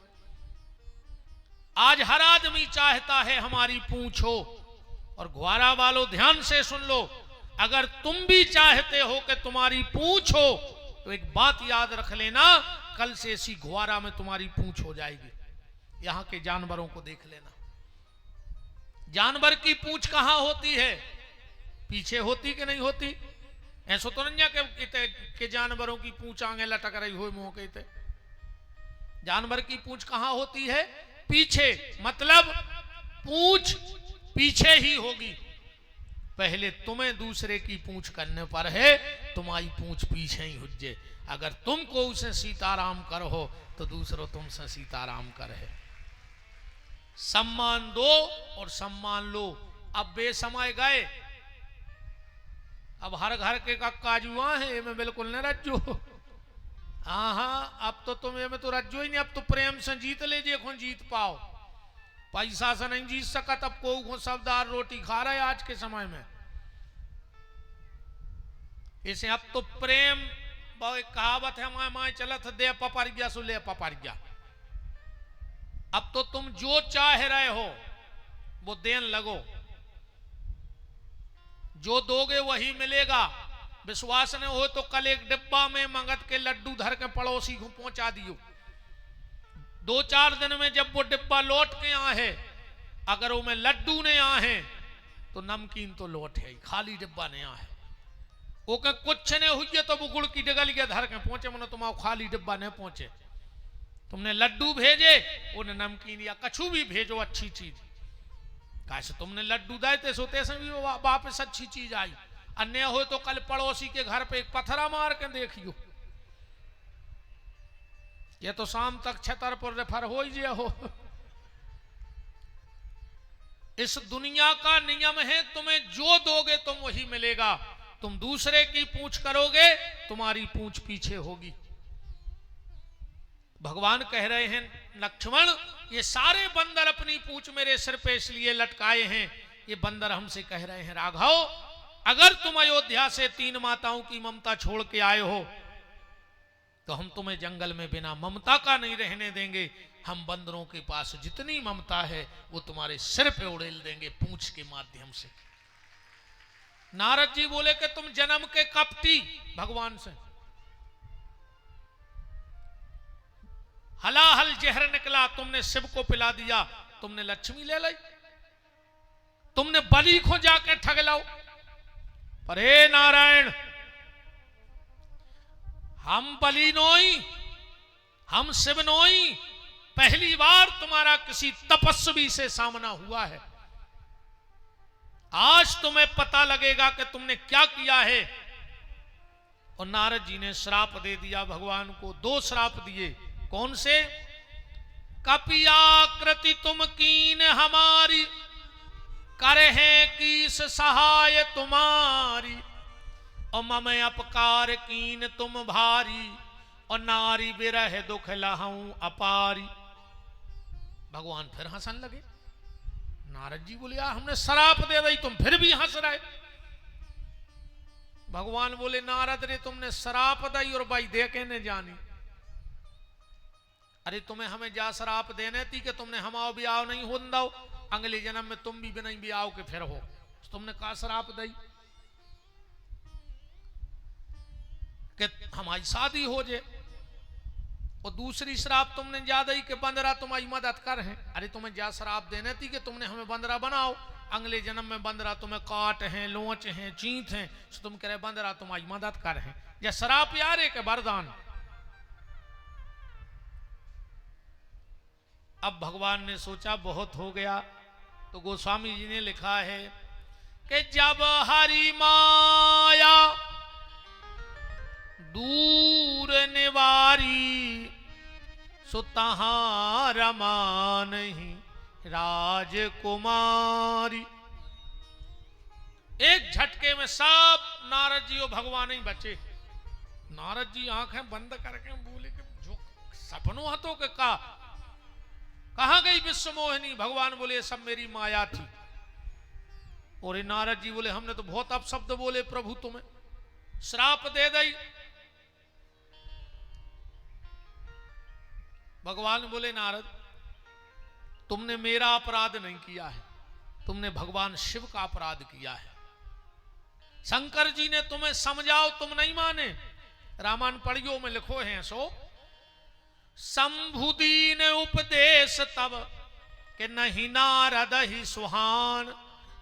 आज हर आदमी चाहता है हमारी पूंछ हो। और ग्वारा वालों ध्यान से सुन लो, अगर तुम भी चाहते हो कि तुम्हारी पूंछ हो तो एक बात याद रख लेना, कल से इसी ग्वारा में तुम्हारी पूंछ हो जाएगी। यहां के जानवरों को देख लेना, जानवर की पूंछ कहां होती है? पीछे होती कि नहीं होती? ऐसा तो नहीं के जानवरों की पूंछ आगे लटक रही हो मुंह के। जानवर की पूंछ कहां होती है? पीछे। मतलब पूंछ पीछे ही होगी। पहले तुम्हें दूसरे की पूंछ करने पर है, तुम्हारी पूंछ पीछे ही हुज्जे। अगर तुमको उसे सीताराम करो तो दूसरों तुमसे सीताराम करे। सम्मान दो और सम्मान लो। अब बेसमय गए, अब हर घर के कक्का जुआ है, मैं बिल्कुल न रज्जो। हाँ, अब तो तुम्हें में तो रज्जो ही नहीं। अब तो प्रेम से जीत ले, देखो जीत पाओ। पैसा से नहीं जीत सका, तब को सबदार रोटी खा रहे आज के समय में। इसे अब तो प्रेम, कहावत है माए माए चलत दे पपर गया सो ले पपर गया। अब तो तुम जो चाह रहे हो वो देन लगो, जो दोगे वही मिलेगा। विश्वास न हो तो कल एक डिब्बा में मगध के लड्डू धर के पड़ोसी को पहुंचा दियो। 2-4 दिन में जब वो डिब्बा लौट के आए, अगर वो में लड्डू ने आए तो नमकीन तो लौट है, खाली डिब्बा ने आए। वो के कुछ ने हुई तो वो गुड़ की डगल के धर के पहुंचे, मनो तुम खाली डिब्बा ने पहुंचे। तुमने लड्डू भेजे, उन्हें नमकीन या कछु भी भेजो अच्छी चीज। कैसे तुमने लड्डू दाए सोते से भी वापस अच्छी चीज आई। अन्य हो तो कल पड़ोसी के घर पे एक पत्थरा मार के देखियो, ये तो शाम तक छतरपुर रेफर हो ही हो। इस दुनिया का नियम है, तुम्हें जो दोगे तुम वही मिलेगा। तुम दूसरे की पूंछ करोगे, तुम्हारी पूंछ पीछे होगी। भगवान कह रहे हैं लक्ष्मण, ये सारे बंदर अपनी पूंछ मेरे सिर पे इसलिए लटकाए हैं। ये बंदर हमसे कह रहे हैं राघव, अगर तुम अयोध्या से 3 माताओं की ममता छोड़ के आए हो तो हम तुम्हें जंगल में बिना ममता का नहीं रहने देंगे। हम बंदरों के पास जितनी ममता है वो तुम्हारे सिर पे उड़ेल देंगे पूंछ के माध्यम से। नारद जी बोले कि तुम जन्म के कपटी, भगवान से हलाहल जहर निकला, तुमने शिव को पिला दिया, तुमने लक्ष्मी ले ली, तुमने बलि को जाके ठग लाओ। पर हे नारायण, हम बलि नोई, हम शिव नोई, पहली बार तुम्हारा किसी तपस्वी से सामना हुआ है। आज तुम्हें पता लगेगा कि तुमने क्या किया है। और नारद जी ने श्राप दे दिया भगवान को, 2 श्राप दिए। कौन से? कपियाकृति तुम कीन हमारी, करहे कीस सहाय तुम्हारी, और मम अपकार कीन तुम भारी, और नारी बिरह दुख लहूं अपारी। भगवान फिर हंसन लगे। नारद जी बोले, हमने श्राप दे दी, तुम फिर भी हंस रहे। भगवान बोले, नारद रे तुमने श्राप दी और भाई दे के ने जानी। अरे तुम्हें हमें जा श्राप देने थी कि तुमने हमाओ ब्याह नहीं हो दो, अगले जन्म में तुम भी बिना ब्याह के फिर हो। तुमने कहा श्राप दी कि हमारी शादी हो जाए, और दूसरी श्राप तुमने जा दी कि बंदरा तुम्हारी मदद कर है। अरे तुम्हें जा श्राप देने थी कि तुमने हमें बंदरा बनाओ, अगले जन्म में बंदरा तुम्हें काट हैं, लोच हैं, चींट हैं, तो तुम कह रहे बंदरा तुम्हारी मदद कर है। या श्राप यार है कि वरदान? अब भगवान ने सोचा बहुत हो गया, तो गोस्वामी जी ने लिखा है कि जब हरि माया दूर निवारी, सो तहां रमा नहीं राजकुमारी। एक झटके में सब नारद जी और भगवान ही बचे। नारद जी आंखें बंद करके बोले कि जो सपनों हाथों के कहां गई विश्व मोहिनी? भगवान बोले सब मेरी माया थी। और नारद जी बोले हमने तो बहुत अपशब्द बोले प्रभु, तुम्हें श्राप दे दी। भगवान बोले नारद, तुमने मेरा अपराध नहीं किया है, तुमने भगवान शिव का अपराध किया है। शंकर जी ने तुम्हें समझाओ, तुम नहीं माने। रामायण पढ़ियो में लिखो है सो, शंभुदीन उपदेश तब कि नहीं नारद ही सुहान,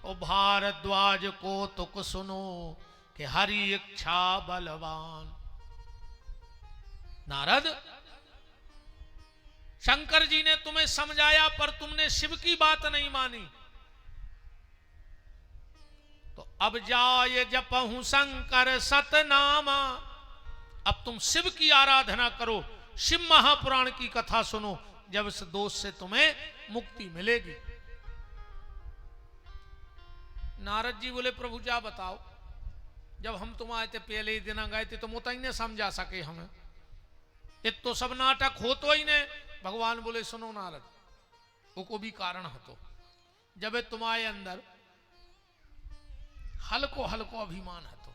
ओ भारद्वाज को तुक सुनो कि हरि इच्छा बलवान। नारद, शंकर जी ने तुम्हें समझाया पर तुमने शिव की बात नहीं मानी, तो अब जाए जपहु शंकर सतनामा। अब तुम शिव की आराधना करो, शिव महापुराण की कथा सुनो, जब इस दोष से तुम्हें मुक्ति मिलेगी। नारद जी बोले प्रभु जा बताओ, जब हम तुम आए थे पहले ही दिन गए थे तो मुता ही ने समझा सके हमें, एक तो सब नाटक हो तो ही ने। भगवान बोले सुनो नारद, वो को भी कारण है, तो जब तुम्हारे अंदर हल्को हल्को अभिमान है, तो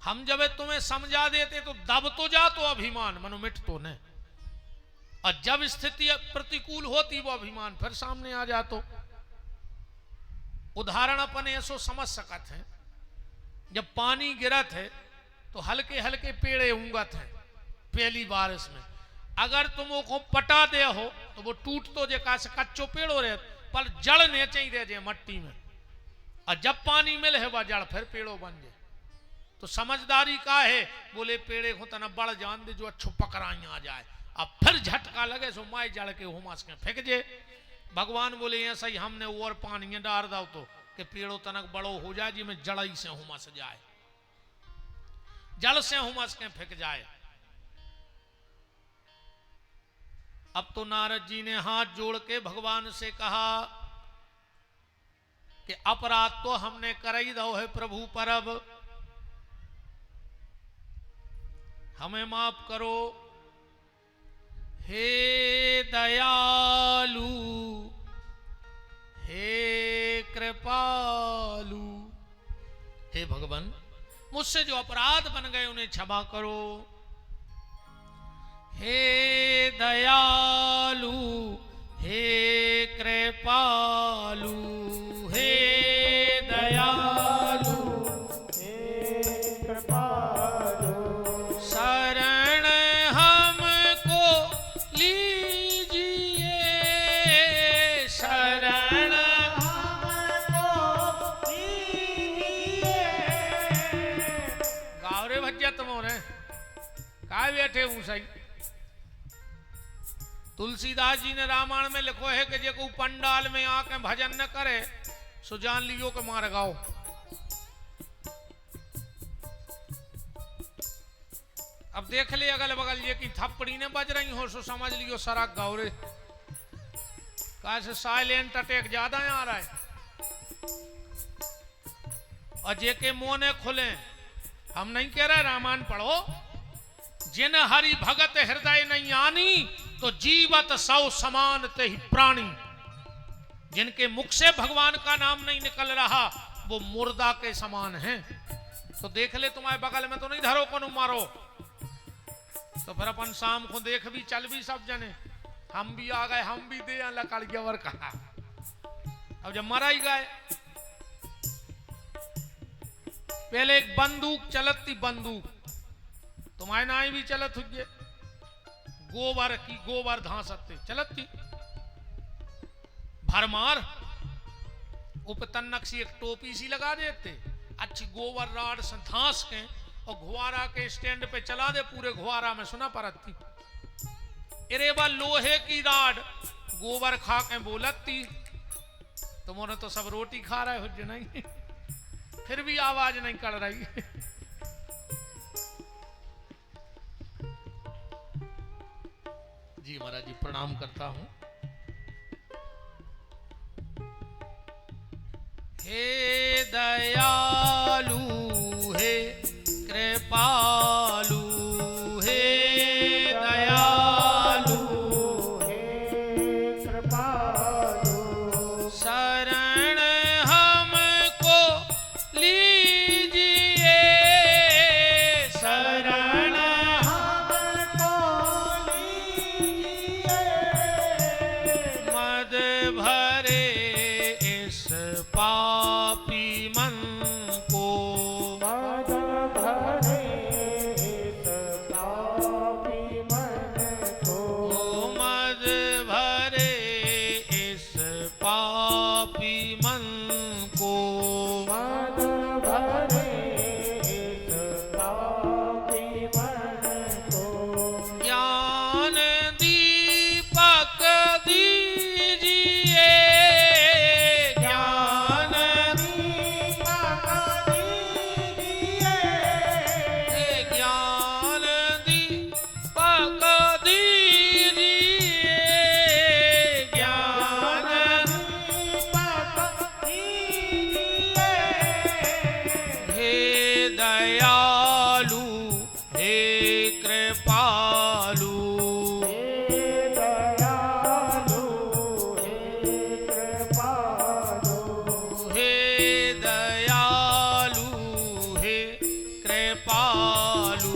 हम जब तुम्हें समझा देते तो दब तो जा तो अभिमान, मनो मिट तो न, और जब स्थिति प्रतिकूल होती वो अभिमान फिर सामने आ जा। तो उदाहरण अपन ऐसो समझ सकते हैं, जब पानी गिरत है तो हल्के हल्के पेड़े उंगत हैं पहली बारिश में, अगर तुम वो पटा दे हो तो वो टूट तो जे का से कच्चो पेड़ो रहे, पर जड़ नीचे ही रह जाए मट्टी में, और जब पानी मिले है वह जड़ फिर पेड़ो बन जाए। तो समझदारी का है, बोले पेड़े को तना बड़ जान दे जो अच्छो पकड़ाई आ जाए, अब फिर झटका लगे सो माए जड़ के हुमास के फेंक जे। भगवान बोले ऐसा ही हमने और पानी डाल दो तो कि पेड़ों तनक बड़ो हो जाए जी में जड़ से हुमस जाए, जड़ से हुमस के फेंक जाए। अब तो नारद जी ने हाथ जोड़ के भगवान से कहा कि अपराध तो हमने कर ही दो है प्रभु, पर अब हमें माफ करो। हे दयालु, हे कृपालु, हे भगवान मुझसे जो अपराध बन गए उन्हें क्षमा करो। हे दयालु, हे कृपालु, हे दयालु, हे कृपालु, शरण हमको लीजिए, शरण हमको दीजिए। गाँव रे भज्जा तुम्हारे काय बैठे हूँ सही। तुलसीदास जी ने रामायण में लिखो है कि जो पंडाल में आके भजन न करे सो जान लियो के मार गाओ। अब देख ले अगल बगल ये की थप्पड़ी ने बज रही हो सो समझ लियो सराक गाओ रे, कैसे साइलेंट अटैक ज्यादा आ रहा है। और जे के मुंह ने खुले, हम नहीं कह रहे रामायण पढ़ो, जिन हरि भगत हृदय नहीं आनी तो जीवत सौ समान ते ही प्राणी। जिनके मुख से भगवान का नाम नहीं निकल रहा वो मुर्दा के समान हैं। तो देख ले तुम्हारे बगल में तो नहीं धरो को मारो, तो फिर अपन शाम को देख भी चल भी सब जने, हम भी आ गए, हम भी दे लकड़ गवर कहा। अब जब मरा ही गए, पहले एक बंदूक चलत थी, बंदूक तुम्हारे नाई भी चलत हुई, गोबर की गोबर धांसते चलत थी, भरमार उपतन्नक सी एक टोपी सी लगा देते, अच्छी गोबर राड से धांस के और घुआरा के स्टैंड पे चला दे, पूरे घुआरा में सुना परत थी। अरे बा लोहे की राड गोबर खा के बोलत थी, तुमने तो सब रोटी खा रहे हो नहीं, फिर भी आवाज नहीं कर रही। जी महाराज जी प्रणाम करता हूं। हे दयालु, हे कृपालु, हे दयालु, हे कृपालु, शरण हमको लीजिए, शरण हमको लीजिए। मद भरे इस पापी दयालु हे कृपालु हे दयालु हे कृपालु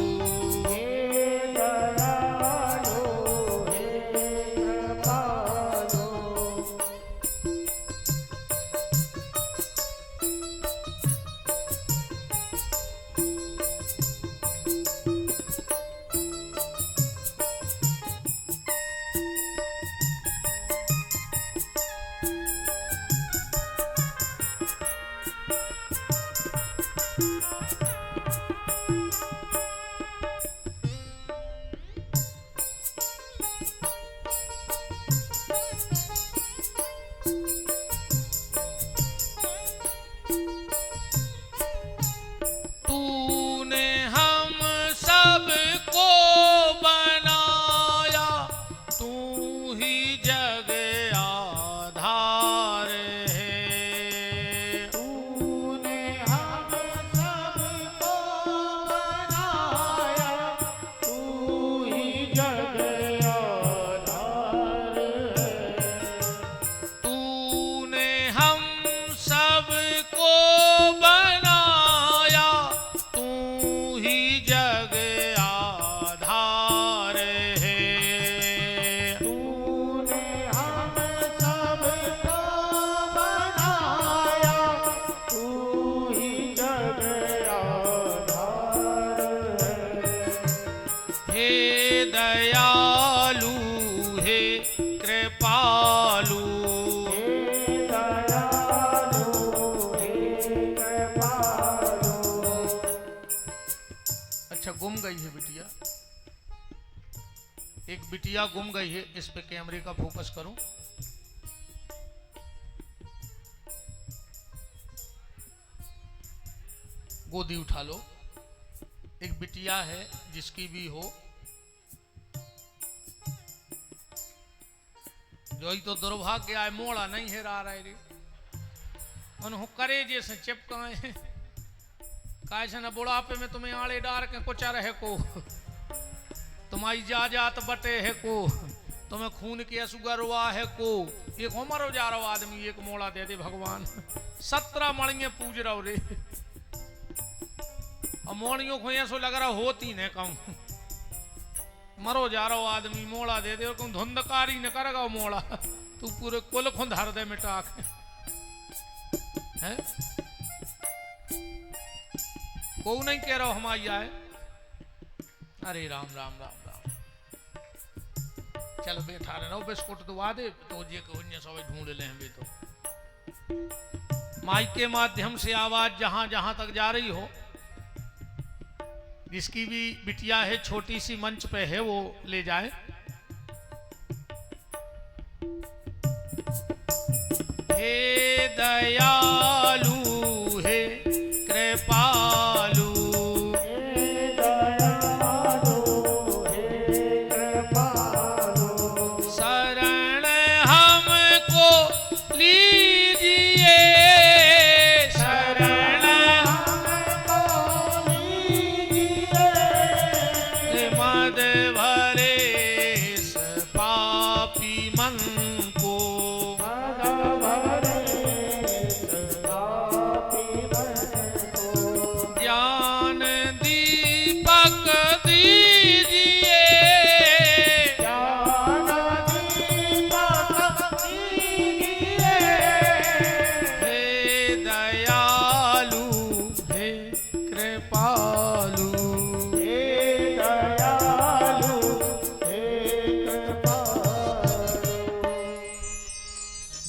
तूने हम सबको बनाया, तू ही जग आधार है। तूने हम सबको बनाया, तू ही जग आधार है। तूने हम सबको बनाया, तू ही जग आधार है। तूने हम सबको बनाया, तू ही जग आधार है। हे दयालु हे कृपालु हे दयालु हे कृपालु। अच्छा, गुम गई है बिटिया, एक बिटिया गुम गई है। इस पे कैमरे का फोकस करो। गोदी उठा लो। एक बिटिया है, जिसकी भी हो, जो ही तो दुर्भाग्य आए मोड़ा नहीं है रहा रे। उन्होंने करे जैसे चिपकाए काहे न बुढ़ापे में तुम्हें आड़े डार के कुचा रहे को, तुम्हारी जात बटे है को, तुम्हें खून की असुगरवा है को। एक उमर जा रहा आदमी एक मोड़ा दे दे भगवान। 17 मणिये पूज रहो रे, और मोड़ियों को ऐसो लग रहा होती न कहूं। मरो जा रहा आदमी मोड़ा दे दे, और कहूं धुंधकारी न करेगा मोड़ा, तू पूरे कुल खुंद हर दे मिटा के है। को नहीं कह रहा हमारी आए। अरे राम राम राम राम। चलो बैठा रहे रहो, बिस्कुट दुआ दे तो जे को सब ढूंढ ले भी। तो माइक के माध्यम से आवाज जहां जहां तक जा रही हो, जिसकी भी बिटिया है छोटी सी मंच पे है, वो ले जाए। हे दयालु हे कृपालु हे दयालु हे कृपालु। शरण हमको लीजिए, शरण हमको लीजिए, मद भरे इस पापी मन को। मद भरे पापी मन को। ज्ञान दीपक दीजिए, ज्ञान दीपक दीजिए, हे दयालु हे कृपालु। हे दयालु हे कृपालु।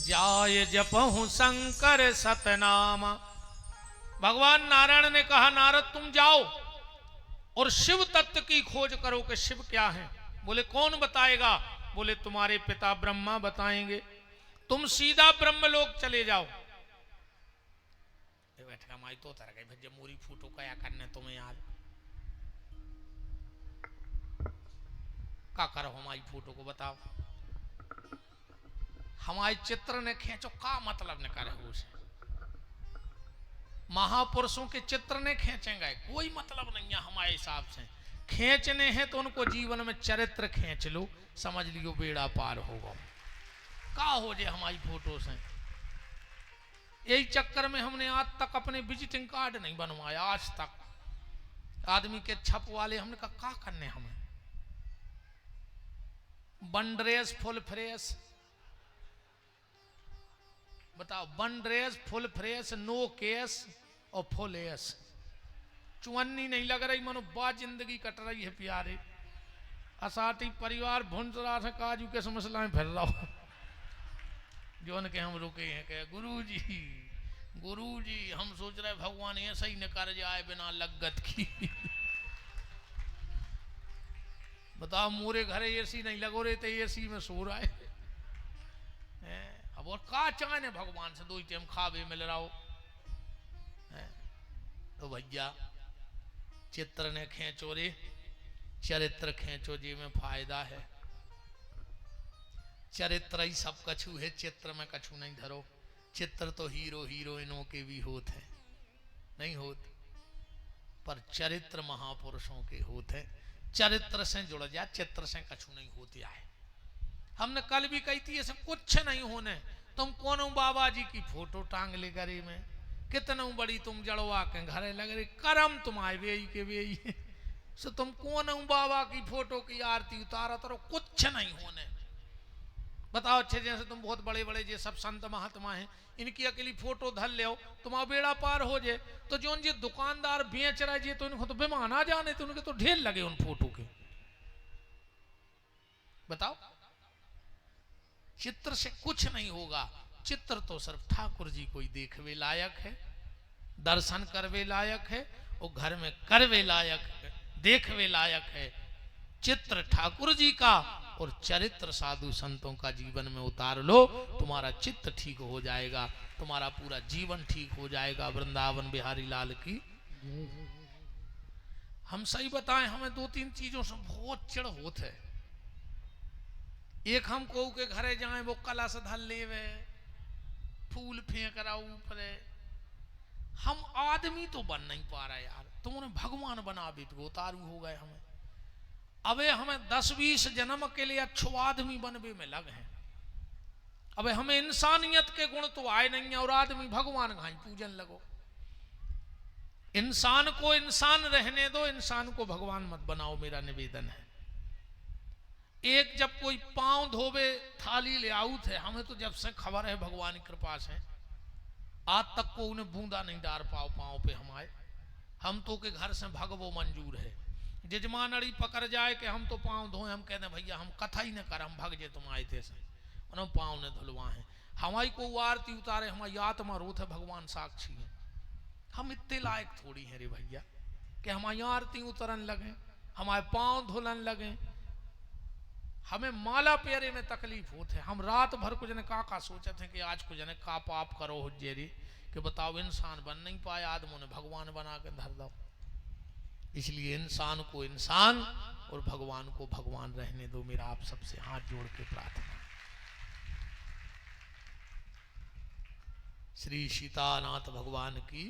जाय जपहु शंकर सतनामा। भगवान नारायण ने कहा, नारद तुम जाओ और शिव तत्व की खोज करो कि शिव क्या है। बोले कौन बताएगा? बोले तुम्हारे पिता ब्रह्मा बताएंगे, तुम सीधा ब्रह्मलोक चले जाओ। बैठा माई तो तरह गई भज्जे मोरी फूटो क्या करने तुम्हें यार, का करो हमारी फोटो को बताओ। हमारे चित्र ने खींचो, का मतलब न करे उसे। महापुरुषों के चित्र ने खींचेंगे, कोई मतलब नहीं है हमारे हिसाब से। खींचने हैं तो उनको जीवन में चरित्र खींच लो, समझ लियो बेड़ा पार होगा। का हो जे हमारी फोटो से, यही चक्कर में हमने आज तक अपने विजिटिंग कार्ड नहीं बनवाया। आज तक आदमी के छप वाले हमने कहा क्या करने हमें, वन ड्रेस फुल फ्रेश, बताओ, one dress full fresh, no case और फुल एस, चुन्नी नहीं लग रही, मनो बा जिंदगी कट रही है प्यारे। असाटी परिवार भुंस रहा था, काजू के मसला में फिर रहा हो, जो उनके हम रुके हैं कहे गुरुजी हम सोच रहे भगवान ऐसा ही न कर जाए बिना लगत की। बताओ मोरे घरे एसी नहीं लगो रहे, तो एसी में सो रहा है। अब और का चाहने भगवान से, दो ही टाइम खावे मिल रहा हो। तो भैया चित्र ने खींचो रे, चरित्र खींचो जी में फायदा है। चरित्र ही सब कछु है, चित्र में कछु नहीं धरो। चित्र तो हीरो हीरोइनों के भी होते हैं, नहीं होते, पर चरित्र महापुरुषों के होते हैं। चरित्र से जुड़ जा, चित्र से कछु नहीं होते है। हमने कल भी कही थी ऐसे कुछ नहीं होने। तुम कौन बाबा जी की फोटो टांग ले गरे में, कितना बड़ी तुम जड़वा के घरे लग रही, करम तुम आए वे के वे सो तुम कौन बाबा की फोटो की आरती उतारा तरो, कुछ नहीं होने। बताओ अच्छे जैसे तुम बहुत बड़े बड़े जे सब संत महात्मा हैं, इनकी अकेली फोटो धर ले तुम्हारा बेड़ा पार हो जाए। तो जो जे दुकानदार बेच रहे जे, तो इनको तो बेमान आ जाने, तो उनके तो ढेर लगे उन फोटो के। बताओ चित्र से कुछ नहीं होगा। चित्र तो सिर्फ ठाकुर जी को ही देखवे लायक है, दर्शन करवे लायक है, और घर में करवे लायक है, देखवे लायक है। चित्र ठाकुर जी का और चरित्र साधु संतों का जीवन में उतार लो, तुम्हारा चित्त ठीक हो जाएगा, तुम्हारा पूरा जीवन ठीक हो जाएगा। वृंदावन बिहारी लाल की। हम सही बताएं, हमें दो तीन चीजों से बहुत चिढ़ होत है। एक हम को के घरे जाए, वो कलश धर लेवे, फूल फेंक रहा ऊपर। हम आदमी तो बन नहीं पा रहा यार, तुमने भगवान बना भी तो उतारू हो गए हमें। अबे हमें 10-20 जन्म के लिए अच्छो आदमी बनवे में लग हैं। अबे हमें इंसानियत के गुण तो आए नहीं है, और आदमी भगवान घाई पूजन लगो। इंसान को इंसान रहने दो, इंसान को भगवान मत बनाओ, मेरा निवेदन है। एक जब कोई पांव धोवे थाली ले आउत है, हमें तो जब से खबर है भगवान की कृपा से, आज तक को उन्हें बूंदा नहीं डाल पाओ पांव पे हमारे। हम तो के घर से भगवो मंजूर है। जजमान अड़ी पकड़ जाए कि हम तो पांव धोए, हम कहते भैया हम कथा ही न कर, हम भग जे तुम आए थे से, उन्होंने पांव ने धुलवा है। हमारी को आरती उतारे, हमारी आत्मा रोत है, भगवान साक्षी है। हम इतने लायक थोड़ी हैं रे भैया कि हमारी आरती उतरन लगे, हमारे पांव धुलन लगे। हमें माला प्यारे में तकलीफ होते है। हम रात भर कुछ ने का सोचते हैं कि आज कुछ ने का पाप करो हो जेरी, कि बताओ इंसान बन नहीं पाया, आदमों ने भगवान बना के धर दो। इसलिए इंसान को इंसान और भगवान को भगवान रहने दो, मेरा आप सबसे हाथ जोड़ के प्रार्थना। श्री सीतानाथ भगवान की।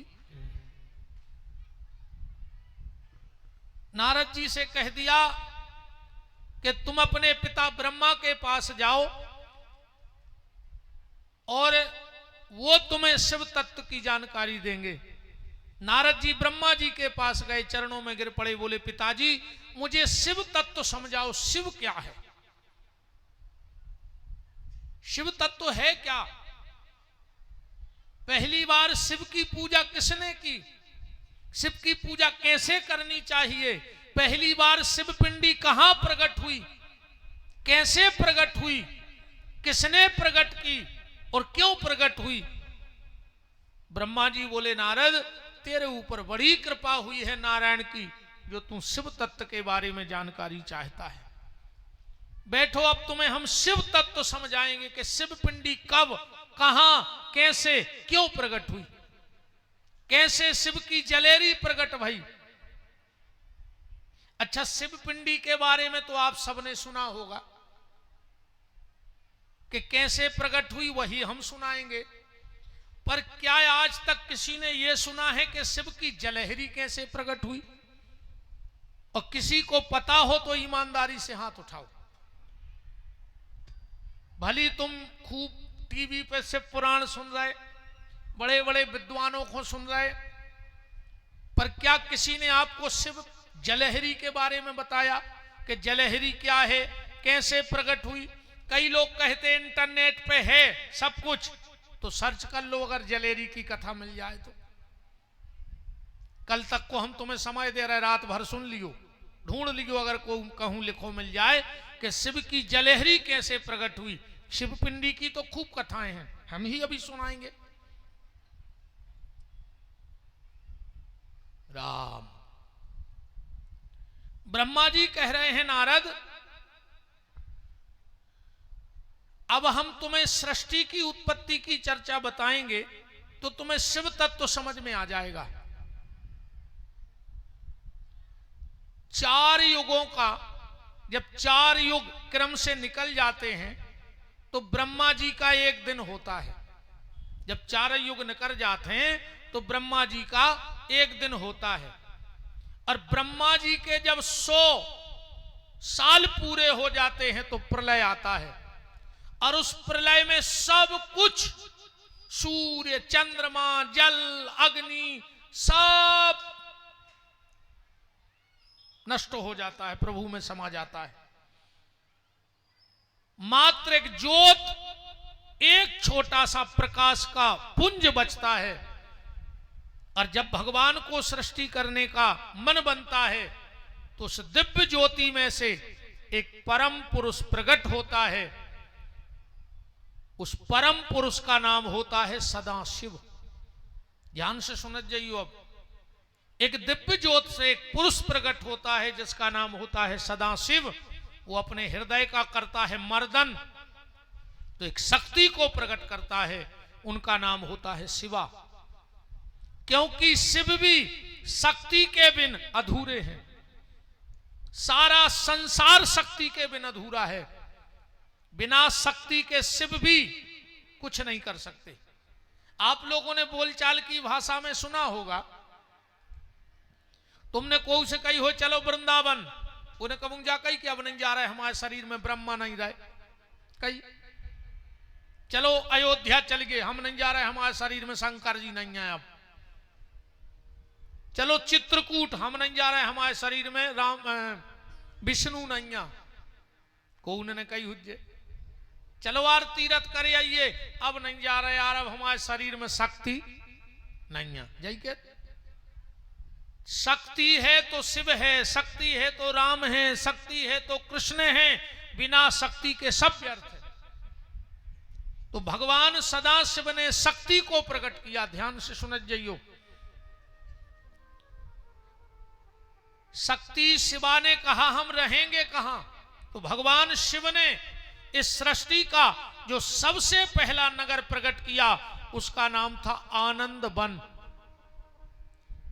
नारद जी से कह दिया कि तुम अपने पिता ब्रह्मा के पास जाओ और वो तुम्हें शिव तत्व की जानकारी देंगे। नारद जी ब्रह्मा जी के पास गए, चरणों में गिर पड़े, बोले पिताजी मुझे शिव तत्व समझाओ, शिव क्या है, शिव तत्व है क्या। पहली बार शिव की पूजा किसने की, शिव की पूजा कैसे करनी चाहिए, पहली बार शिव पिंडी कहां प्रकट हुई, कैसे प्रकट हुई, किसने प्रकट की और क्यों प्रकट हुई। ब्रह्मा जी बोले नारद तेरे ऊपर बड़ी कृपा हुई है नारायण की, जो तू शिव तत्व के बारे में जानकारी चाहता है। बैठो अब तुम्हें हम शिव तत्व समझाएंगे कि शिव पिंडी कब, कहां, कैसे, क्यों प्रकट हुई, कैसे शिव की जलेरी प्रकट भई। अच्छा शिव पिंडी के बारे में तो आप सबने सुना होगा कि कैसे प्रकट हुई, वही हम सुनाएंगे। पर क्या आज तक किसी ने यह सुना है कि शिव की जलहरी कैसे प्रकट हुई? और किसी को पता हो तो ईमानदारी से हाथ उठाओ। भली तुम खूब टीवी पे शिव पुराण सुन रहे, बड़े बड़े विद्वानों को सुन रहे, पर क्या किसी ने आपको शिव जलहरी के बारे में बताया कि जलहरी क्या है, कैसे प्रकट हुई? कई लोग कहते इंटरनेट पे है सब कुछ, तो सर्च कर लो, अगर जलहरी की कथा मिल जाए तो। कल तक को हम तुम्हें समय दे रहे, रात भर सुन लियो, ढूंढ लियो, अगर को कहूं लिखो मिल जाए कि शिव की जलहरी कैसे प्रकट हुई। शिवपिंडी की तो खूब कथाएं हैं, हम ही अभी सुनाएंगे। राम ब्रह्मा जी कह रहे हैं, नारद अब हम तुम्हें सृष्टि की उत्पत्ति की चर्चा बताएंगे तो तुम्हें शिव तत्व समझ में आ जाएगा। 4 युगों का जब 4 युग क्रम से निकल जाते हैं तो ब्रह्मा जी का एक दिन होता है। जब 4 युग निकल जाते हैं तो ब्रह्मा जी का एक दिन होता है। और ब्रह्मा जी के जब 100 साल पूरे हो जाते हैं तो प्रलय आता है। और उस प्रलय में सब कुछ, सूर्य, चंद्रमा, जल, अग्नि, सब नष्ट हो जाता है, प्रभु में समा जाता है। मात्र एक ज्योत, एक छोटा सा प्रकाश का पुंज बचता है। और जब भगवान को सृष्टि करने का मन बनता है तो उस दिव्य ज्योति में से एक परम पुरुष प्रकट होता है। उस परम पुरुष का नाम होता है सदाशिव। ध्यान से सुनत जाइयो। अब एक दिव्य ज्योत से एक पुरुष प्रकट होता है जिसका नाम होता है सदाशिव। वो अपने हृदय का करता है मर्दन, तो एक शक्ति को प्रकट करता है, उनका नाम होता है शिवा। क्योंकि शिव भी शक्ति के बिन अधूरे हैं। सारा संसार शक्ति के बिन अधूरा है। बिना शक्ति के शिव भी कुछ नहीं कर सकते। आप लोगों ने बोलचाल की भाषा में सुना होगा, तुमने कोई से कही हो चलो वृंदावन, उन्हें कहूं जा कही कि अब नहीं जा रहे, हमारे शरीर में ब्रह्मा नहीं रहे। कही चलो अयोध्या चल गए, हम नहीं जा रहे, हमारे शरीर में शंकर जी नहीं है। अब चलो चित्रकूट, हम नहीं जा रहे, हमारे शरीर में विष्णु नहीं है। कौन ने कही हुज्जे चलो यार तीरथ करे आइए, अब नहीं जा रहे यार, अब हमारे शरीर में शक्ति नहीं है। जय के शक्ति है तो शिव है, शक्ति है तो राम है, शक्ति है तो कृष्ण है। बिना शक्ति के सब व्यर्थ है। तो भगवान सदाशिव ने शक्ति को प्रकट किया। ध्यान से सुनत जाइयो। शक्ति शिवा ने कहा हम रहेंगे कहां? तो भगवान शिव ने इस सृष्टि का जो सबसे पहला नगर प्रकट किया उसका नाम था आनंद वन।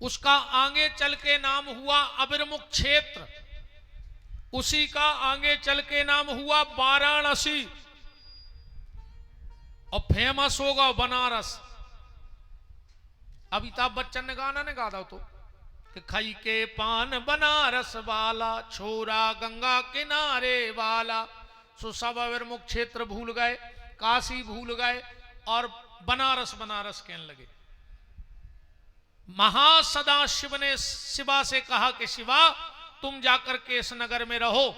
उसका आगे चल के नाम हुआ अबिरमुख क्षेत्र। उसी का आगे चल के नाम हुआ वाराणसी। और फेमस होगा बनारस। अमिताभ बच्चन ने गाना ने गा दो तो कि खाई के पान बनारस वाला, छोरा गंगा किनारे वाला। सो सब अबिरमुख क्षेत्र भूल गए, काशी भूल गए और बनारस बनारस कहने लगे। महासदाशिव ने शिवा से कहा कि शिवा तुम जाकर के इस नगर में रहो।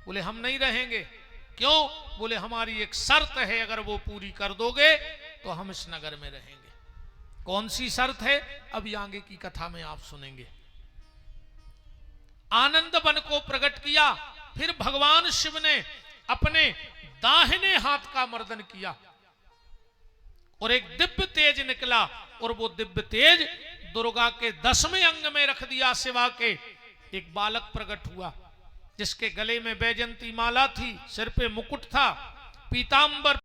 बोले हम नहीं रहेंगे। क्यों? बोले हमारी एक शर्त है, अगर वो पूरी कर दोगे तो हम इस नगर में रहेंगे। कौन सी शर्त है? अभी आगे की कथा में आप सुनेंगे। आनंद वन को प्रकट किया। फिर भगवान शिव ने अपने दाहिने हाथ का मर्दन किया और एक दिव्य तेज निकला। और वो दिव्य तेज दुर्गा के 10वें अंग में रख दिया। शिवा के एक बालक प्रकट हुआ जिसके गले में बैजंती माला थी, सिर पे मुकुट था, पीतांबर